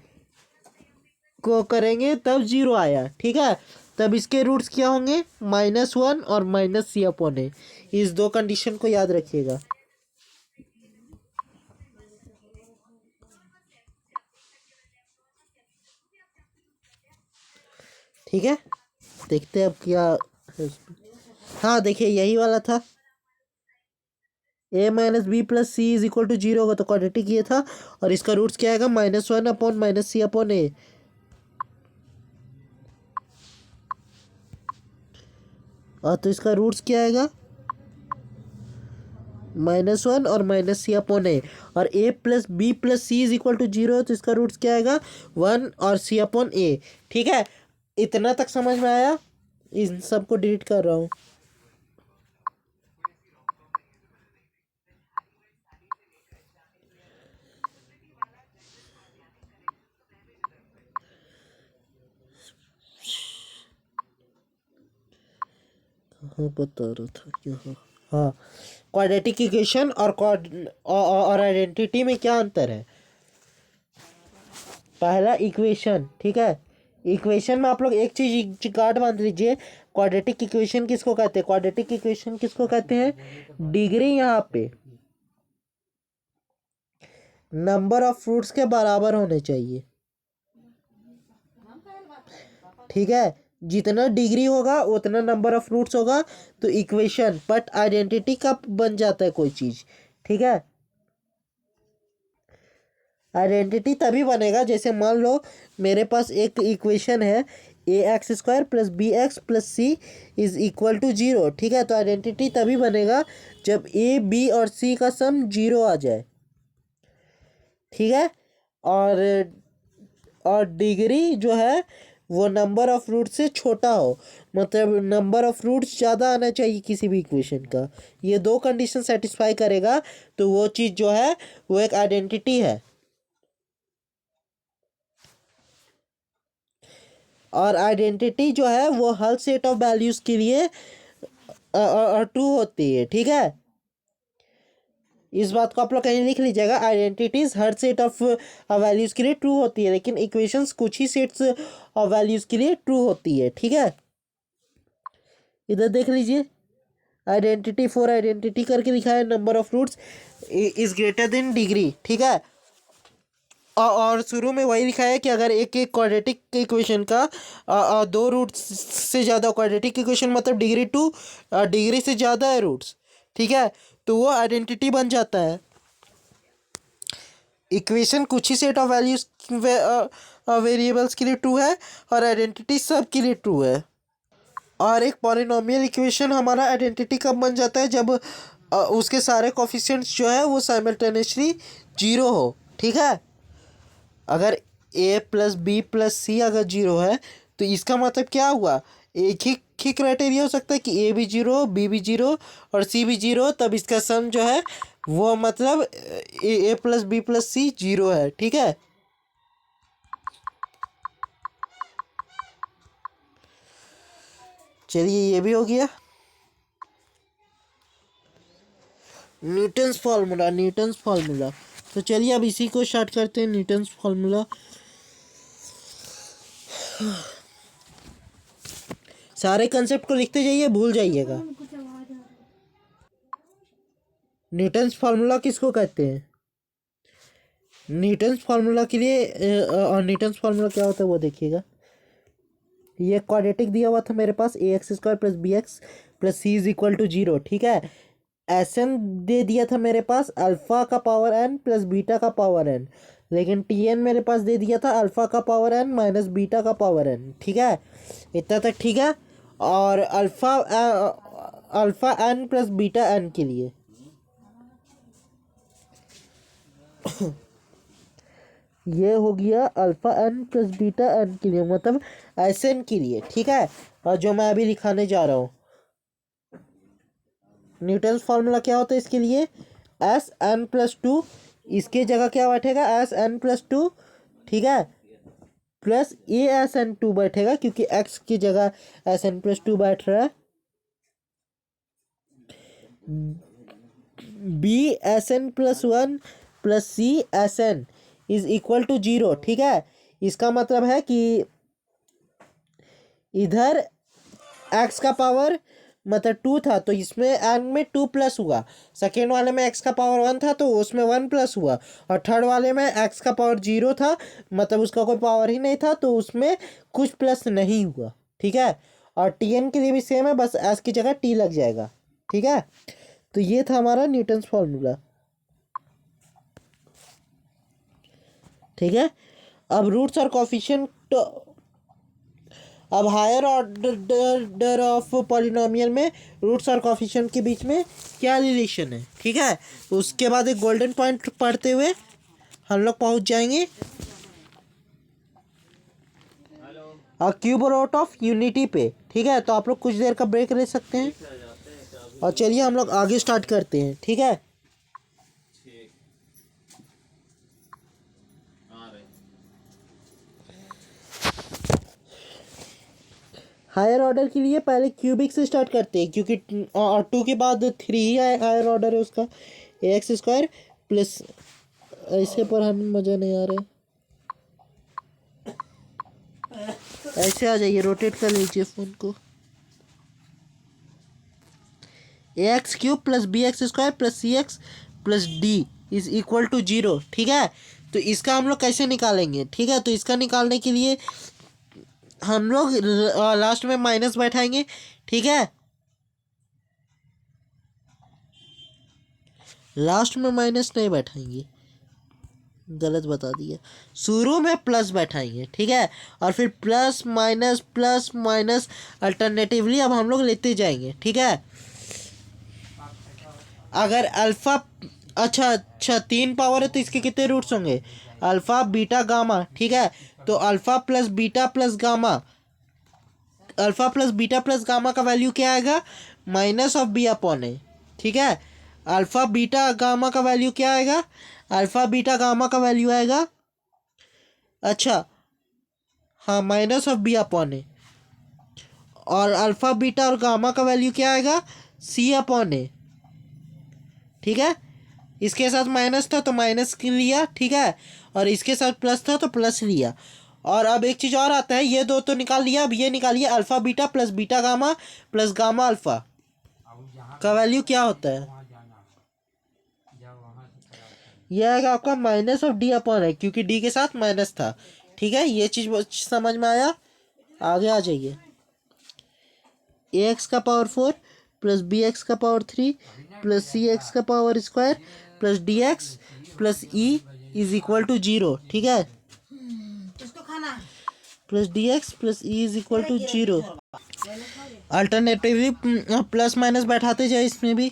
को करेंगे तब 0 आया, ठीक है, तब इसके रूट्स क्या होंगे? -1 और माइनस सी अपॉन ए। इस दो कंडीशन को याद रखिएगा, ठीक है। देखते हैं अब क्या है उसमें। हाँ, देखिए यही वाला था, a minus b plus c is equal to 0 होगा, तो क्वाड्रेटिक ये था, और इसका रूट्स क्या आएगा? -1 upon minus C upon a. और तो इसका रूट्स क्या आएगा? -1 और माइनस सी अपॉन ए। और a plus b plus c is equal to 0 है, तो इसका रूट्स क्या आएगा? 1 और सी अपॉन ए, ठीक है। इतना तक समझ में आया? इन सबको डिलीट कर रहा हूँ। हाँ, बता रहा था यहाँ। हाँ, क्वाड्रेटिक इक्वेशन और आइडेंटिटी में क्या अंतर है? पहला इक्वेशन, ठीक है, इक्वेशन में आप लोग एक चीज गांठ बांध लीजिए, क्वाड्रेटिक इक्वेशन किसको कहते हैं? क्वाड्रेटिक इक्वेशन किसको कहते हैं? डिग्री यहाँ पे नंबर ऑफ फ्रूट्स के बराबर होने चाहिए, ठीक है। जितना डिग्री होगा उतना नंबर ऑफ फ्रूट्स होगा, तो इक्वेशन। बट आइडेंटिटी कब बन जाता है कोई चीज, ठीक है? आइडेंटिटी तभी बनेगा, जैसे मान लो मेरे पास एक इक्वेशन है, a x square plus b x plus c is equal to 0, ठीक है। तो आइडेंटिटी तभी बनेगा जब ए बी और सी का सम 0 आ जाए, ठीक है। और डिग्री जो है वो नंबर ऑफ रूट से छोटा हो, मतलब नंबर ऑफ रूट्स ज़्यादा आना चाहिए किसी भी इक्वेशन का। ये दो कंडीशन सेटिस्फाई करेगा तो वो चीज़ जो है वो एक आइडेंटिटी है। और आइडेंटिटी जो है वो हर सेट ऑफ वैल्यूज़ के लिए ट्रू होती है, ठीक है। इस बात को आप लोग कहीं लिख लीजिएगा, identities her set of values के लिए ट्रू होती है, लेकिन इक्वेशंस कुछ ही सेट्स ऑफ वैल्यूज़ के लिए ट्रू होती है, ठीक है। इधर देख लीजिए, आइडेंटिटी फॉर आइडेंटिटी करके लिखा है, number of roots is greater than degree, ठीक है। और शुरू में वही लिखा है कि अगर एक एक क्वाड्रेटिक इक्वेशन का दो रूट्स से ज़्यादा, क्वाड्रेटिक इक्वेशन मतलब डिग्री 2 डिग्री से ज़्यादा है रूट्स, ठीक है, तो वो आइडेंटिटी बन जाता है। इक्वेशन कुछ ही सेट ऑफ वैल्यूज वेरिएबल्स के लिए ट्रू है और आइडेंटिटी सब के लिए ट्रू है। और एक पॉलिनोमियल इक्वेशन हमारा आइडेंटिटी कब बन जाता है? जब उसके सारे कोफिशिएंट्स जो है वो साइमल्टेनियसली 0 हो, ठीक है। अगर a प्लस बी प्लस सी अगर 0 है तो इसका मतलब क्या हुआ? एक ही क्राइटेरिया हो सकता है कि a भी 0 b भी 0 और c भी 0, तब इसका सम जो है वो मतलब a प्लस बी प्लस सी 0 है, ठीक है। चलिए, ये भी हो गया। Newton's formula. तो चलिए अब इसी को स्टार्ट करते हैं, न्यूटन्स फार्मूला। सारे कंसेप्ट को लिखते जाइए, भूल जाइएगा। न्यूटन्स फार्मूला किसको कहते हैं? न्यूटन्स फार्मूला के लिए और न्यूटन्स फार्मूला क्या होता है वो देखिएगा। ये क्वाड्रेटिक दिया हुआ था मेरे पास, a x square plus b x plus c is equal to 0, ठीक है। एस एन दे दिया था मेरे पास अल्फा का पावर एन प्लस बीटा का पावर एन, लेकिन टी एन मेरे पास दे दिया था अल्फा का पावर एन माइनस बीटा का पावर एन, ठीक है। इतना तक ठीक है। और alpha n plus beta n के लिए ये हो गया alpha n plus beta n के लिए, मतलब एस एन के लिए, ठीक है। और जो मैं अभी दिखाने जा रहा हूँ, न्यूटन्स फार्मूला क्या होता है इसके लिए? एस एन प्लस 2, इसके जगह क्या बैठेगा? एस एन प्लस 2, ठीक है, प्लस ए एस एन 2 बैठेगा, क्योंकि एक्स की जगह एस एन प्लस 2 बैठ रहा है। B s n plus 1 plus c s n is equal to 0, ठीक है। इसका मतलब है कि इधर x का पावर मतलब 2 था, तो इसमें n में 2 प्लस हुआ। सेकेंड वाले में x का पावर 1 था, तो उसमें 1 प्लस हुआ। और थर्ड वाले में x का पावर 0 था, मतलब उसका कोई पावर ही नहीं था, तो उसमें कुछ प्लस नहीं हुआ, ठीक है। और टी एन के लिए भी सेम है, बस s की जगह t लग जाएगा, ठीक है। तो ये था हमारा न्यूटन्स फार्मूला, ठीक है। अब रूट्स और कोफिशिएंट, अब हायर ऑर्डर ऑफ पॉलिनोमियल में रूट्स और कोफिशिएंट के बीच में क्या रिलेशन है, ठीक है। उसके बाद एक गोल्डन पॉइंट पढ़ते हुए हम लोग पहुंच जाएंगे क्यूब रूट ऑफ यूनिटी पे, ठीक है। तो आप लोग कुछ देर का ब्रेक ले सकते हैं, और चलिए हम लोग आगे स्टार्ट करते हैं, ठीक है। हायर ऑर्डर के लिए पहले क्यूबिक से स्टार्ट करते हैं, क्योंकि 2 के बाद 3 ही हायर ऑर्डर है उसका। ए एक्स स्क्वायर प्लस, ऐसे पर हमें मज़ा नहीं आ रहा है, ऐसे आ जाइए, रोटेट कर लीजिए फ़ोन को। A x cube plus b x square plus c x plus d is equal to 0, ठीक है। तो इसका हम लोग कैसे निकालेंगे, ठीक है। तो इसका निकालने के लिए हम लोग लास्ट में माइनस बैठाएंगे, ठीक है। लास्ट में माइनस नहीं बैठाएंगे, गलत बता दिया। शुरू में प्लस बैठाएंगे, ठीक है। और फिर प्लस माइनस अल्टरनेटिवली अब हम लोग लेते जाएंगे, ठीक है। अगर अल्फा, अच्छा 3 पावर है, तो इसके कितने रूट्स होंगे? अल्फा बीटा गामा, ठीक है। तो alpha plus beta plus gamma, alpha plus beta plus gamma का वैल्यू क्या आएगा? Minus of b upon a, ठीक है। अल्फा बीटा गामा का वैल्यू क्या आएगा? अल्फा बीटा गामा का वैल्यू आएगा, अच्छा हाँ, minus of b upon a. और अल्फा बीटा और गामा का वैल्यू क्या आएगा? सी अपॉन ए, ठीक है। इसके साथ माइनस था तो माइनस लिया, ठीक है। और इसके साथ प्लस था तो प्लस लिया। और अब एक चीज़ और आता है, ये दो तो निकाल लिया, अब ये निकालिए alpha beta plus beta gamma plus gamma alpha का वैल्यू क्या होता है? यह आएगा आपका माइनस ऑफ डी अपॉन है, क्योंकि डी के साथ माइनस था, ठीक है। ये चीज़ समझ में आया? आगे आ जाइए। ए एक्स का पावर 4 प्लस बी एक्स का पावर 3 प्लस सी एक्स का power square plus d x plus e is equal to 0, ठीक है। Plus d x plus e is equal to 0। Alternatively plus minus बैठाते जाए इसमें भी।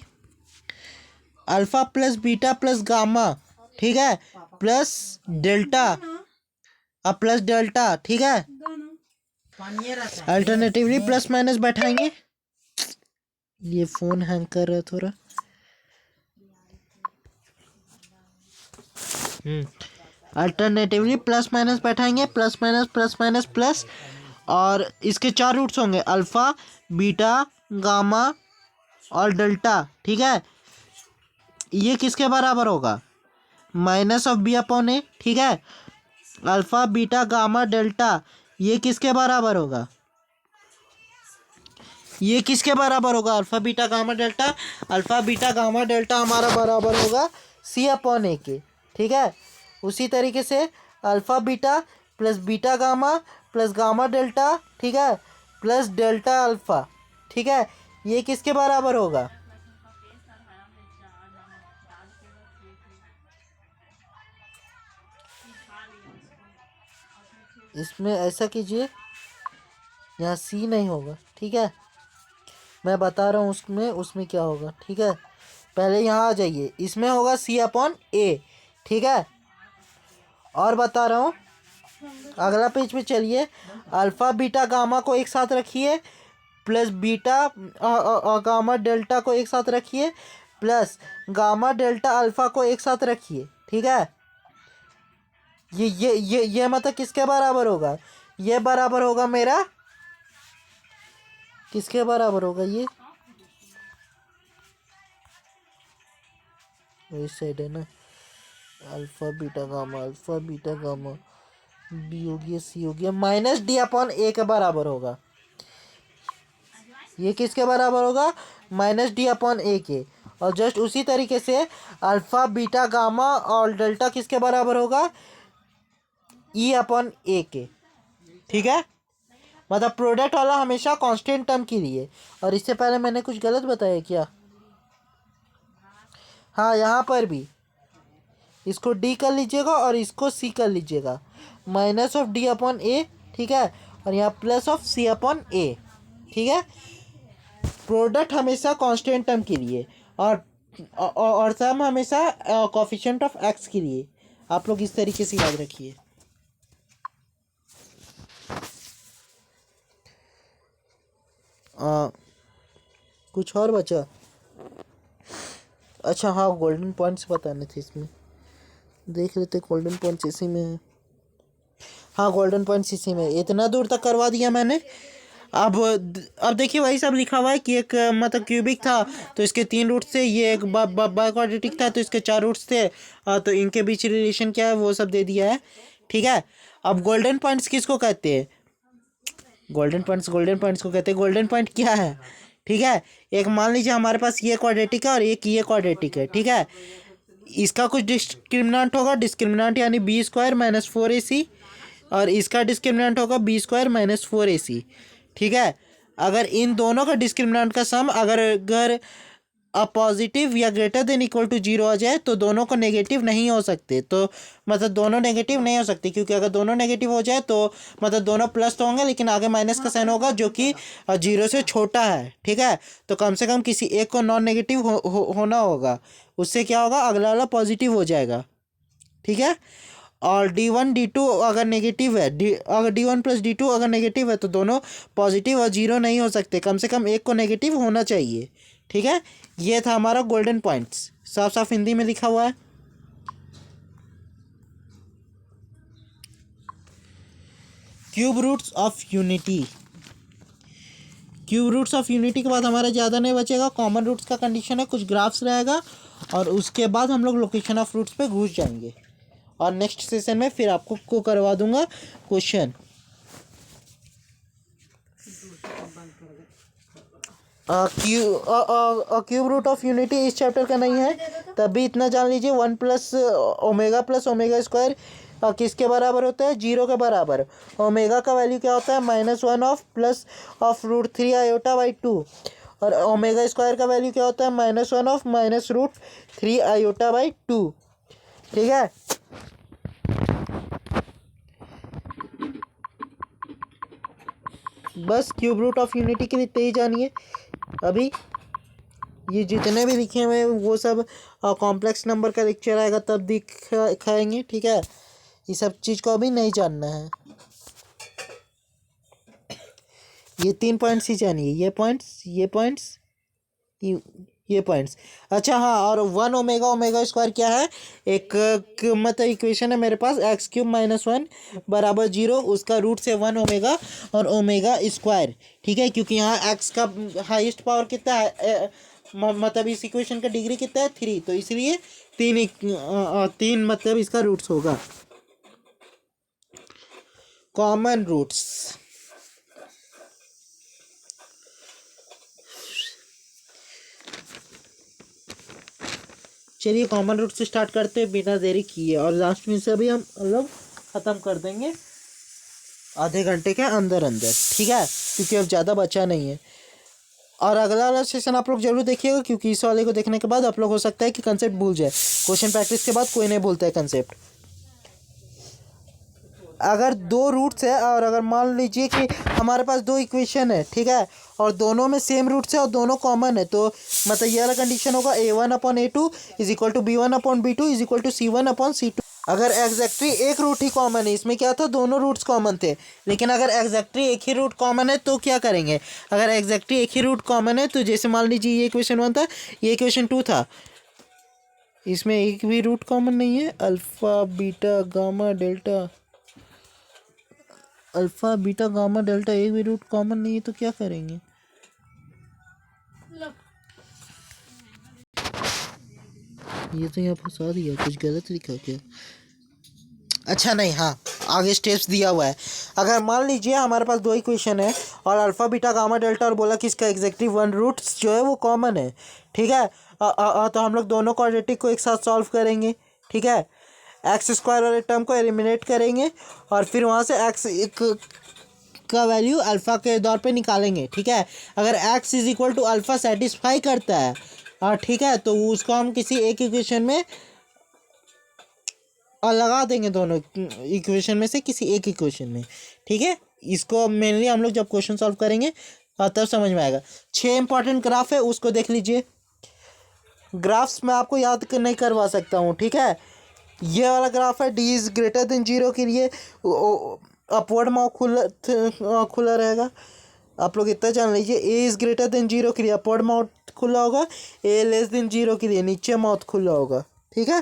Alpha plus beta plus gamma, ठीक है, प्लस डेल्टा, अब प्लस डेल्टा, ठीक है। अल्टरनेटिवली प्लस माइनस बैठाएंगे। ये फोन हैंग कर रहा है थोड़ा। अल्टरनेटिवली प्लस माइनस बैठाएंगे, plus minus plus minus plus, और इसके 4 रूट्स होंगे, अल्फा बीटा गामा और डेल्टा, ठीक है। ये किसके बराबर होगा? Minus of b upon a, ठीक है। अल्फा बीटा गामा डेल्टा ये किसके बराबर होगा? ये किसके बराबर होगा? Alpha beta gamma delta. Alpha beta gamma delta हमारा बराबर होगा सी अपॉन ए के। ठीक है, उसी तरीके से alpha beta plus beta gamma plus gamma delta, ठीक है, प्लस डेल्टा अल्फा, ठीक है, ये किसके बराबर होगा? इसमें ऐसा कीजिए, यहाँ सी नहीं होगा, ठीक है, मैं बता रहा हूँ उसमें उसमें क्या होगा। ठीक है, पहले यहाँ आ जाइए, इसमें होगा सी अपॉन ए। ठीक है, और बता रहा हूँ, अगला पेज पे चलिए, अल्फ़ा बीटा गामा को एक साथ रखिए प्लस बीटा गामा डेल्टा को एक साथ रखिए प्लस गामा डेल्टा अल्फ़ा को एक साथ रखिए। ठीक है, ये मतलब किसके बराबर होगा? ये बराबर होगा मेरा, किसके बराबर होगा? ये इस साइड है ना, अल्फ़ा बीटा गामा बी हो गया सी हो गया, माइनस डी अपॉन ए के बराबर होगा। ये किसके बराबर होगा? माइनस डी अपॉन ए के। और जस्ट उसी तरीके से अल्फ़ा बीटा गामा और डेल्टा किसके बराबर होगा? ई अपॉन ए के। ठीक है, मतलब प्रोडक्ट वाला हमेशा कांस्टेंट टर्म के लिए। और इससे पहले मैंने कुछ गलत बताया क्या? हाँ, यहाँ पर भी इसको डी कर लीजिएगा और इसको सी कर लीजिएगा, minus of D upon a, ठीक है, और यहाँ plus of C upon a. ठीक है, प्रोडक्ट हमेशा कांस्टेंट टर्म के लिए और सम हमेशा कोफिशिएंट ऑफ एक्स के लिए। आप लोग इस तरीके से याद रखिए। कुछ और बचा? अच्छा हाँ, गोल्डन पॉइंट्स बताने थे, इसमें देख लेते गोल्डन पॉइंट्स इसी में है। हाँ, गोल्डन पॉइंट्स इसी में, इतना दूर तक करवा दिया मैंने। अब देखिए वही सब लिखा हुआ है कि एक मतलब क्यूबिक था तो इसके 3 रूट्स थे, ये एक बाइक्वाड्रेटिक था तो इसके 4 रूट्स थे, तो इनके बीच रिलेशन क्या है वो सब दे दिया है। ठीक है, अब गोल्डन पॉइंट्स किसको कहते हैं? गोल्डन पॉइंट्स को कहते हैं। गोल्डन पॉइंट क्या है? ठीक है, एक मान लीजिए हमारे पास ये क्वाड्रेटिक है और एक ये क्वाड्रेटिक है। ठीक है, इसका कुछ डिस्क्रिमिनेंट होगा, डिस्क्रिमिनेंट यानी बी स्क्वायर माइनस 4ac, और इसका डिस्क्रिमिनेंट होगा बी स्क्वायर माइनस 4ac। ठीक है, अगर इन दोनों का डिस्क्रिमिनेंट का सम अगर पॉजिटिव या ग्रेटर देन इक्वल टू 0 आ जाए तो दोनों को नेगेटिव नहीं हो सकते। तो मतलब दोनों नेगेटिव नहीं हो सकते, क्योंकि अगर दोनों नेगेटिव हो जाए तो मतलब दोनों प्लस तो होंगे लेकिन आगे माइनस का साइन होगा जो कि 0 से छोटा है। ठीक है, तो कम से कम किसी एक को नॉन नेगेटिव होना होगा, उससे क्या होगा? अगला वाला पॉजिटिव हो जाएगा। ठीक है, और D1 D2 अगर नेगेटिव है, अगर D1 प्लस D2 अगर नेगेटिव है तो दोनों पॉजिटिव और 0 नहीं हो सकते, कम से कम एक को नेगेटिव होना चाहिए। ठीक है, ये था हमारा गोल्डन पॉइंट्स, साफ साफ हिंदी में लिखा हुआ है। Cube roots of unity. Cube roots of unity के बाद हमारा ज़्यादा नहीं बचेगा, कॉमन रूट्स का कंडीशन है, कुछ ग्राफ्स रहेगा और उसके बाद हम लोग लोकेशन ऑफ रूट्स पे घुस जाएंगे और नेक्स्ट सेशन में फिर आपको को करवा दूंगा question. Cube root of unity इस चैप्टर का नहीं है, तभी इतना जान लीजिए 1 प्लस ओमेगा स्क्वायर किसके बराबर होता है? 0 के बराबर। ओमेगा का वैल्यू क्या होता है? -1 of plus of √3 iota by 2, और ओमेगा स्क्वायर का वैल्यू क्या होता है? -1 ऑफ माइनस √3 आयोटा बाई 2। ठीक है, बस क्यूब रूट ऑफ यूनिटी के लिए इतना ही जानिए। अभी ये जितने भी लिखे हुए हैं वो सब कॉम्प्लेक्स नंबर का लेक्चर आएगा तब दिखाएंगे। ठीक है, ये सब चीज़ को अभी नहीं जानना है, ये 3 पॉइंट्स ही जानिए, ये पॉइंट्स ये पॉइंट्स। अच्छा हाँ, और 1 ओमेगा स्क्वायर क्या है? एक मतलब इक्वेशन है मेरे पास, x³ - 1 बराबर 0, उसका रूट से 1 ओमेगा और ओमेगा स्क्वायर। ठीक है, क्योंकि यहाँ x का हाईएस्ट पावर कितना है, मतलब इस इक्वेशन का डिग्री कितना है? 3, तो इसलिए 3 मतलब इसका रूट्स होगा। Common roots. चलिए कॉमन रूट से स्टार्ट करते हैं बिना देरी किए, और लास्ट में से अभी हम लोग ख़त्म कर देंगे आधे घंटे के अंदर अंदर, ठीक है, क्योंकि अब ज़्यादा बचा नहीं है। और अगला वाला सेशन आप लोग जरूर देखिएगा, क्योंकि इस वाले को देखने के बाद आप लोग हो सकता है कि कंसेप्ट भूल जाए। क्वेश्चन प्रैक्टिस के बाद कोई नहीं भूलता है कंसेप्ट। अगर दो रूट्स है और अगर मान लीजिए कि हमारे पास दो इक्वेशन है, ठीक है, और दोनों में सेम रूट्स है और दोनों कॉमन है, तो मतलब ये वाला कंडीशन होगा a1/a2 is equal to b1/b2 is equal to c1/c2। अगर एग्जैक्टली एक रूट ही कॉमन है, इसमें क्या था, दोनों रूट्स कॉमन थे, लेकिन अगर एग्जैक्टली एक ही रूट कॉमन है तो क्या करेंगे। अगर एग्जैक्टली एक ही रूट कॉमन है तो जैसे मान लीजिए ये इक्वेशन 1 था, ये इक्वेशन 2 था, इसमें एक भी रूट कॉमन नहीं है। Alpha beta gamma delta, alpha beta gamma delta एक भी रूट कॉमन नहीं है, तो क्या करेंगे। लो ये तो यहाँ फंसा दिया, कुछ गलत लिखा क्या। अच्छा नहीं, हाँ आगे स्टेप्स दिया हुआ है। अगर मान लीजिए हमारे पास दो इक्वेशन है और अल्फ़ा बीटा गामा डेल्टा, और बोला कि इसका एग्जैक्टली वन रूट्स जो है वो कॉमन है, ठीक है, तो हम लोग दोनों क्वाड्रेटिक को एक साथ सॉल्व करेंगे, ठीक है, एक्स स्क्वायर वाले टर्म को एलिमिनेट करेंगे और फिर वहाँ से एक्स का वैल्यू अल्फ़ा के दौर पे निकालेंगे, ठीक है। अगर x is equal to alpha satisfy करता है, ठीक है, तो उसको हम किसी एक इक्वेशन में और लगा देंगे, दोनों इक्वेशन में से किसी एक इक्वेशन में, ठीक है। इसको मेनली हम लोग जब क्वेश्चन सॉल्व करेंगे तब समझ में आएगा। 6 इंपॉर्टेंट ग्राफ है, उसको देख लीजिए। ग्राफ्स मैं आपको याद नहीं करवा सकता हूँ, ठीक है। ये वाला ग्राफ है, डी इज़ ग्रेटर देन 0 के लिए अपवर्ड माउथ खुला रहेगा। आप लोग इतना जान लीजिए, ए इज़ ग्रेटर देन 0 के लिए अपवर्ड माउथ खुला होगा, ए लेस देन 0 के लिए नीचे माउथ खुला होगा, ठीक है।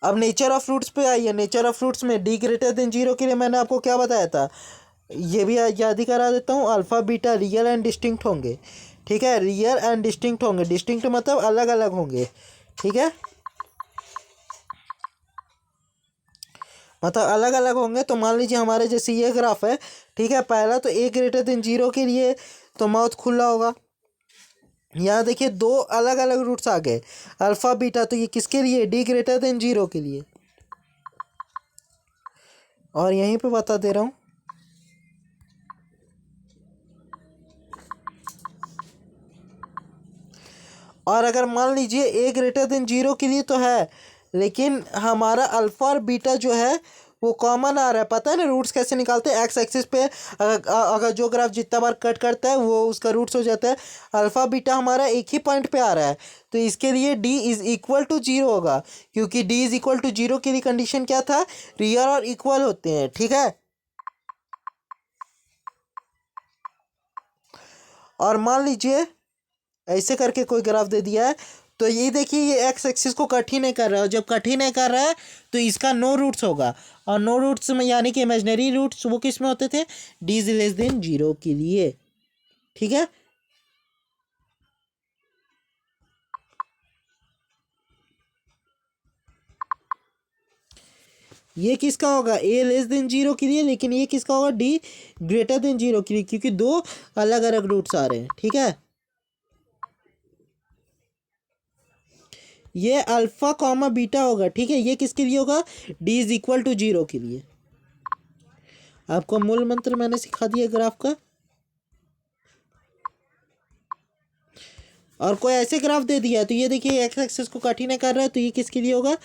अब नेचर ऑफ फ्रूट्स पे आइए। नेचर ऑफ फ्रूट्स में डी ग्रेटर देन 0 के लिए मैंने आपको क्या बताया था, ये भी याद ही करा देता हूँ। Alpha beta real and distinct होंगे, ठीक है, रियल एंड डिस्टिंक्ट होंगे। डिस्टिंक्ट मतलब अलग अलग होंगे, ठीक है, मतलब अलग अलग होंगे। तो मान लीजिए हमारे जैसे ये ग्राफ है, ठीक है, पहला तो ए ग्रेटर देन 0 के लिए तो माउथ खुला होगा। यहाँ देखिए दो अलग अलग रूट्स आ गए, अल्फ़ा बीटा, तो ये किसके लिए, डी ग्रेटर देन 0 के लिए। और यहीं पे बता दे रहा हूँ, और अगर मान लीजिए ए ग्रेटर देन 0 के लिए तो है, लेकिन हमारा अल्फ़ा और बीटा जो है वो कॉमन आ रहा है। पता है ना रूट्स कैसे निकालते हैं, एक्स एक्सिस पे अगर जो ग्राफ जितना बार कट करता है वो उसका रूट्स हो जाता है। अल्फ़ा बीटा हमारा एक ही पॉइंट पे आ रहा है, तो इसके लिए डी इज़ इक्वल टू 0 होगा, क्योंकि डी इज़ इक्वल टू 0 के लिए कंडीशन क्या था, रियल और इक्वल होते हैं, ठीक है। और मान लीजिए ऐसे करके कोई ग्राफ दे दिया है, तो ये देखिए ये एक्स एक्सिस को कट ही नहीं कर रहा है, और जब कट ही नहीं कर रहा है तो इसका नो रूट्स होगा। और नो रूट्स में यानी कि इमेजनरी रूट्स वो किस में होते थे, डी इज लेस देन 0 के लिए, ठीक है। ये किसका होगा, ए लेस देन 0 के लिए, लेकिन ये किसका होगा, डी ग्रेटर देन 0 के लिए, क्योंकि दो अलग अलग रूट्स आ रहे हैं, ठीक है। ये अल्फ़ा कॉमा बीटा होगा, ठीक है। ये किसके लिए होगा, डी इज इक्वल टू 0 के लिए। आपको मूल मंत्र मैंने सिखा दिया ग्राफ का। और कोई ऐसे ग्राफ दे दिया तो ये देखिए एक्स एक्सिस को कट ही नहीं कर रहा है, तो ये किसके लिए होगा,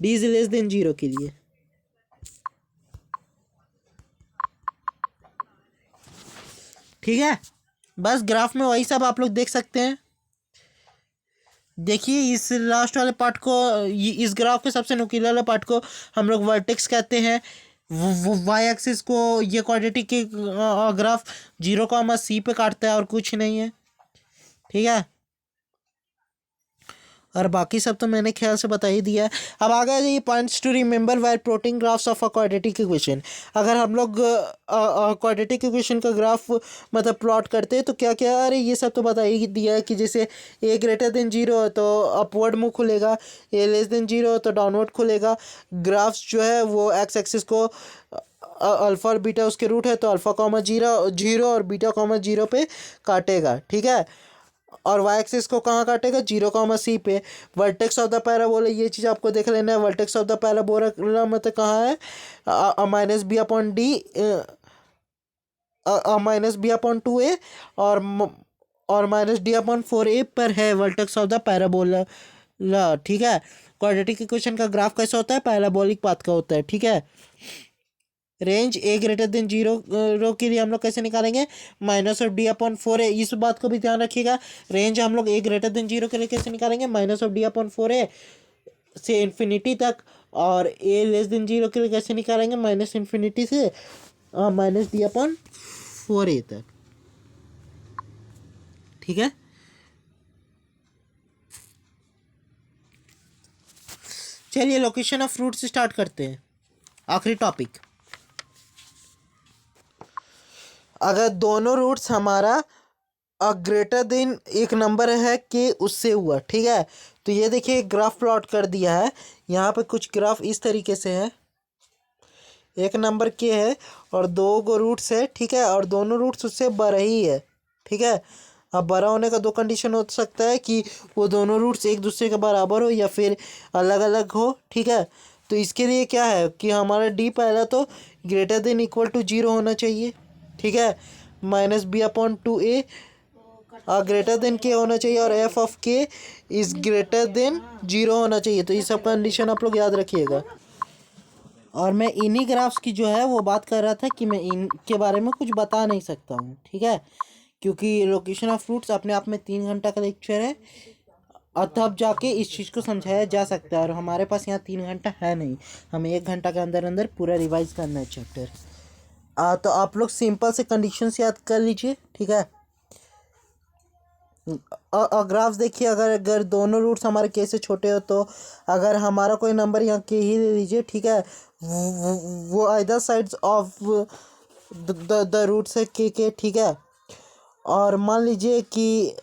डी इज लेस देन 0 के लिए, ठीक है। बस ग्राफ में वही सब आप लोग देख सकते हैं। देखिए इस लास्ट वाले पार्ट को, इस ग्राफ के सबसे नुकीले वाले पार्ट को हम लोग वर्टेक्स कहते हैं। वाई एक्सिस को ये क्वाड्रेटिक के ग्राफ 0, C पे काटता है और कुछ नहीं है, ठीक है। और बाकी सब तो मैंने ख्याल से बता ही दिया है। अब आ गया ये points to remember while plotting graphs of a quadratic equation. अगर हम लोग क्वाड्रेटिक इक्वेशन का ग्राफ मतलब प्लॉट करते हैं तो क्या क्या, अरे ये सब तो बता ही दिया है कि जैसे ए ग्रेटर देन जीरो है तो अपवर्ड मुँह खुलेगा, ए लेस देन जीरो तो डाउनवर्ड खुलेगा। ग्राफ्स जो है वो एक्स एक्सिस को अल्फ़ा और बीटा उसके रूट है तो अल्फ़ा कॉमा जीरो जीरो और बीटा कॉमा जीरो पे काटेगा, ठीक है। और वाई एक्सिस को कहाँ काटेगा, 0, C पे। वर्टेक्स ऑफ द पैराबोला, ये चीज़ आपको देख लेना है। वर्टेक्स ऑफ द पैराबोला मतलब कहाँ है, minus b upon d, minus b upon 2a और माइनस डी अपॉन 4a पर है वर्टेक्स ऑफ द पैराबोला, ठीक है। क्वाड्रेटिक इक्वेशन का ग्राफ कैसा होता है, पैराबोलिक पाथ का होता है, ठीक है। रेंज ए ग्रेटर देन जीरो के लिए हम लोग कैसे निकालेंगे, minus of D upon 4a। इस बात को भी ध्यान रखिएगा, रेंज हम लोग ए ग्रेटर देन जीरो के लिए कैसे निकालेंगे, minus of D upon 4a से इन्फिनिटी तक। और ए लेस देन जीरो के लिए कैसे निकालेंगे, माइनस इन्फिनिटी से माइनस डी अपॉन 4a तक, ठीक है। चलिए लोकेशन ऑफ फ्रूट से स्टार्ट करते हैं, आखिरी टॉपिक। अगर दोनों रूट्स हमारा ग्रेटर देन एक नंबर है कि उससे हुआ, ठीक है। तो ये देखिए ग्राफ प्लॉट कर दिया है, यहाँ पे कुछ ग्राफ इस तरीके से है। एक नंबर के है और दो गो रूट्स है, ठीक है, और दोनों रूट्स उससे बड़ा ही है, ठीक है। अब बड़ा होने का दो कंडीशन हो सकता है कि वो दोनों रूट्स एक दूसरे के बराबर हो या फिर अलग अलग हो, ठीक है। तो इसके लिए क्या है कि हमारा डी पहला तो greater than equal to zero होना चाहिए, ठीक है। Minus b upon 2a greater than k होना चाहिए और f of k is greater than zero होना चाहिए। तो ये सब कंडीशन आप लोग याद रखिएगा। और मैं इन्हीं ग्राफ्स की जो है वो बात कर रहा था कि मैं इनके बारे में कुछ बता नहीं सकता हूँ, ठीक है, क्योंकि लोकेशन ऑफ फ्रूट्स अपने आप में 3 घंटा का लेक्चर है और तब जाके इस चीज़ को समझाया जा सकता है। और हमारे पास यहाँ 3 घंटा है नहीं, हमें 1 घंटा के अंदर अंदर पूरा रिवाइज करना है चैप्टर। तो आप लोग सिंपल से कंडीशंस याद कर लीजिए, ठीक है। ग्राफ्स देखिए, अगर दोनों रूट्स हमारे के से छोटे हो तो अगर हमारा कोई नंबर यहाँ के ही ले लीजिए, ठीक है, वो either sides of the roots है के, ठीक है। और मान लीजिए कि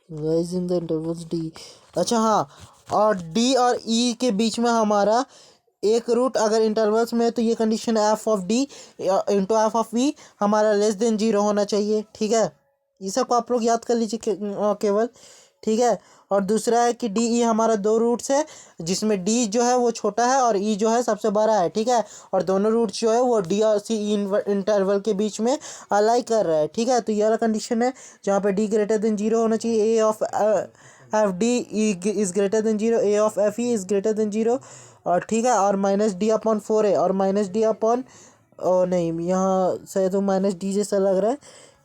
lies in the intervals d, अच्छा हाँ, और डी और ई के बीच में हमारा एक रूट अगर इंटरवल्स में है तो ये condition f of d into f of v हमारा लेस देन जीरो होना चाहिए, ठीक है। ये सब को आप लोग याद कर लीजिए केवल, ठीक है। और दूसरा है कि डी ई हमारा दो रूट्स है जिसमें डी जो है वो छोटा है और ई जो है सबसे बड़ा है, ठीक है। और दोनों रूट्स जो है वो डी और सी इंटरवल के बीच में अलाई कर रहा है, ठीक है। तो ये वाला कंडीशन है जहाँ पे डी ग्रेटर देन जीरो होना चाहिए, a of f d is greater than zero, a of f e is greater than zero, और ठीक है। और माइनस डी अपॉन 4a और माइनस डी अपॉन नहीं, यहाँ शायद तो माइनस डी जैसा लग रहा है।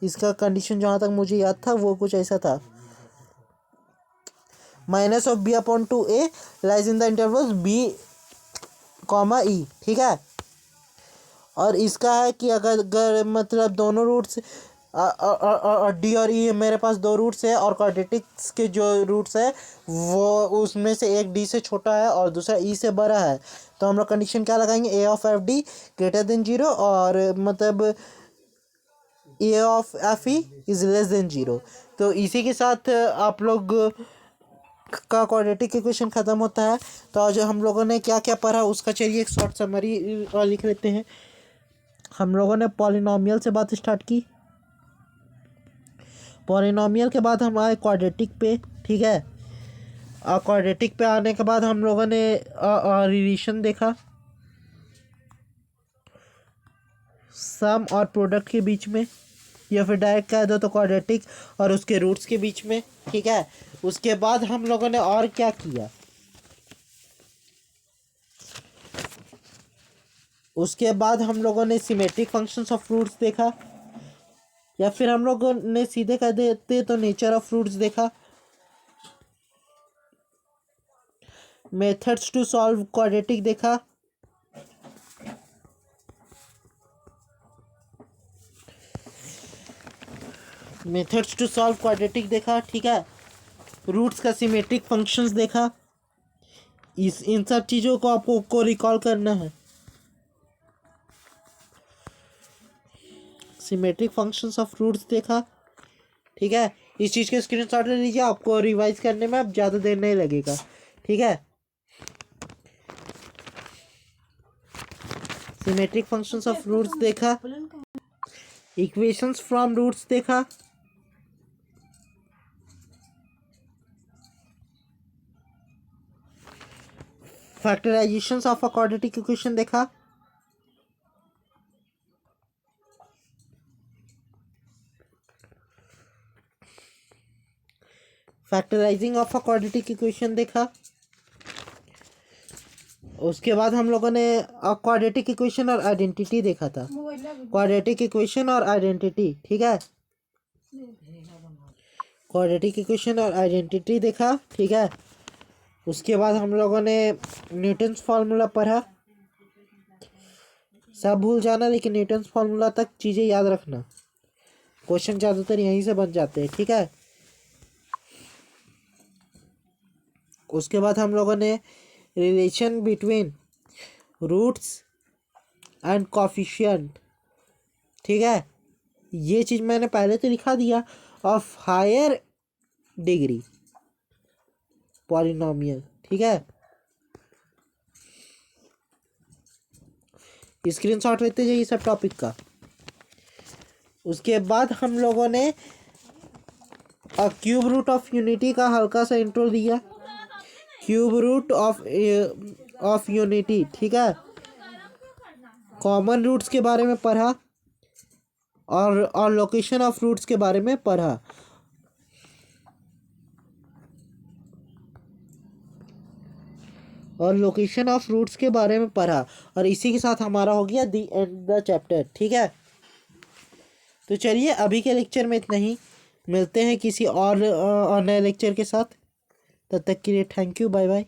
इसका कंडीशन जहाँ तक मुझे याद था वो कुछ ऐसा था, minus of b upon 2a lies in the intervals b comma e, ठीक है। और इसका है कि अगर मतलब दोनों रूट्स डी और ई मेरे पास दो रूट्स है और क्वाड्रेटिक्स के जो रूट्स है वो उसमें से एक डी से छोटा है और दूसरा ई से बड़ा है, तो हम लोग कंडीशन क्या लगाएंगे, a of f d greater than zero और मतलब a of f e is less than zero. तो इसी के साथ आप लोग का क्वाड्रेटिक इक्वेशन ख़त्म होता है। तो आज हम लोगों ने क्या क्या पढ़ा उसका चलिए एक शॉर्ट समरी लिख लेते हैं। हम लोगों ने पॉलिनोमियल से बात स्टार्ट की, पॉलिनोमियल के बाद हम आए क्वाड्रेटिक पे, ठीक है। क्वाड्रेटिक पे आने के बाद हम लोगों ने रिलेशन देखा सम और प्रोडक्ट के बीच में, या फिर डायरेक्ट कह दो तो क्वाड्रेटिक और उसके रूट्स के बीच में, ठीक है। उसके बाद हम लोगों ने और क्या किया, उसके बाद हम लोगों ने सिमेट्रिक फंक्शंस ऑफ फ्रूट्स देखा, या फिर हम लोगों ने सीधे कह देते तो नेचर ऑफ फ्रूट्स देखा, मेथड्स टू सॉल्व क्वाड्रेटिक देखा, मेथड्स टू सॉल्व क्वाड्रेटिक देखा, ठीक है। रूट्स का सिमेट्रिक फंक्शंस देखा। इन सब चीज़ों को आपको रिकॉल करना है। सिमेट्रिक फंक्शंस ऑफ रूट्स देखा, ठीक है। इस चीज़ के स्क्रीनशॉट ले लीजिए, आपको रिवाइज करने में अब ज़्यादा देर नहीं लगेगा, ठीक है। सिमेट्रिक फंक्शंस ऑफ रूट्स देखा, इक्वेशंस फ्रॉम रूट्स देखा, factorizations of a quadratic equation देखा, factorizing of a quadratic equation देखा। उसके बाद हम लोगों ने क्वाड्रेटिक इक्वेशन और आइडेंटिटी देखा था। क्वाड्रेटिक इक्वेशन और आइडेंटिटी, ठीक है। क्वाड्रेटिक इक्वेशन और आइडेंटिटी देखा, ठीक है। उसके बाद हम लोगों ने न्यूटन्स फार्मूला पढ़ा। सब भूल जाना, लेकिन न्यूटन्स फार्मूला तक चीज़ें याद रखना। क्वेश्चन ज़्यादातर यहीं से बन जाते हैं, ठीक है। उसके बाद हम लोगों ने relation between roots and coefficient, ठीक है। ये चीज़ मैंने पहले तो लिखा दिया। ऑफ हायर डिग्री पॉलिनोमियल, ठीक है। स्क्रीनशॉट लेते जाइए सब टॉपिक का। उसके बाद हम लोगों ने क्यूब रूट ऑफ यूनिटी का हल्का सा इंट्रो दिया। क्यूब रूट ऑफ यूनिटी, ठीक है। कॉमन रूट्स के बारे में पढ़ा और लोकेशन ऑफ रूट्स के बारे में पढ़ा। और लोकेशन ऑफ रूट्स के बारे में पढ़ा। और इसी के साथ हमारा हो गया दी एंड द चैप्टर, ठीक है। तो चलिए अभी के लेक्चर में इतना ही, मिलते हैं किसी और नए लेक्चर के साथ। तब तक के लिए थैंक यू, बाय बाय।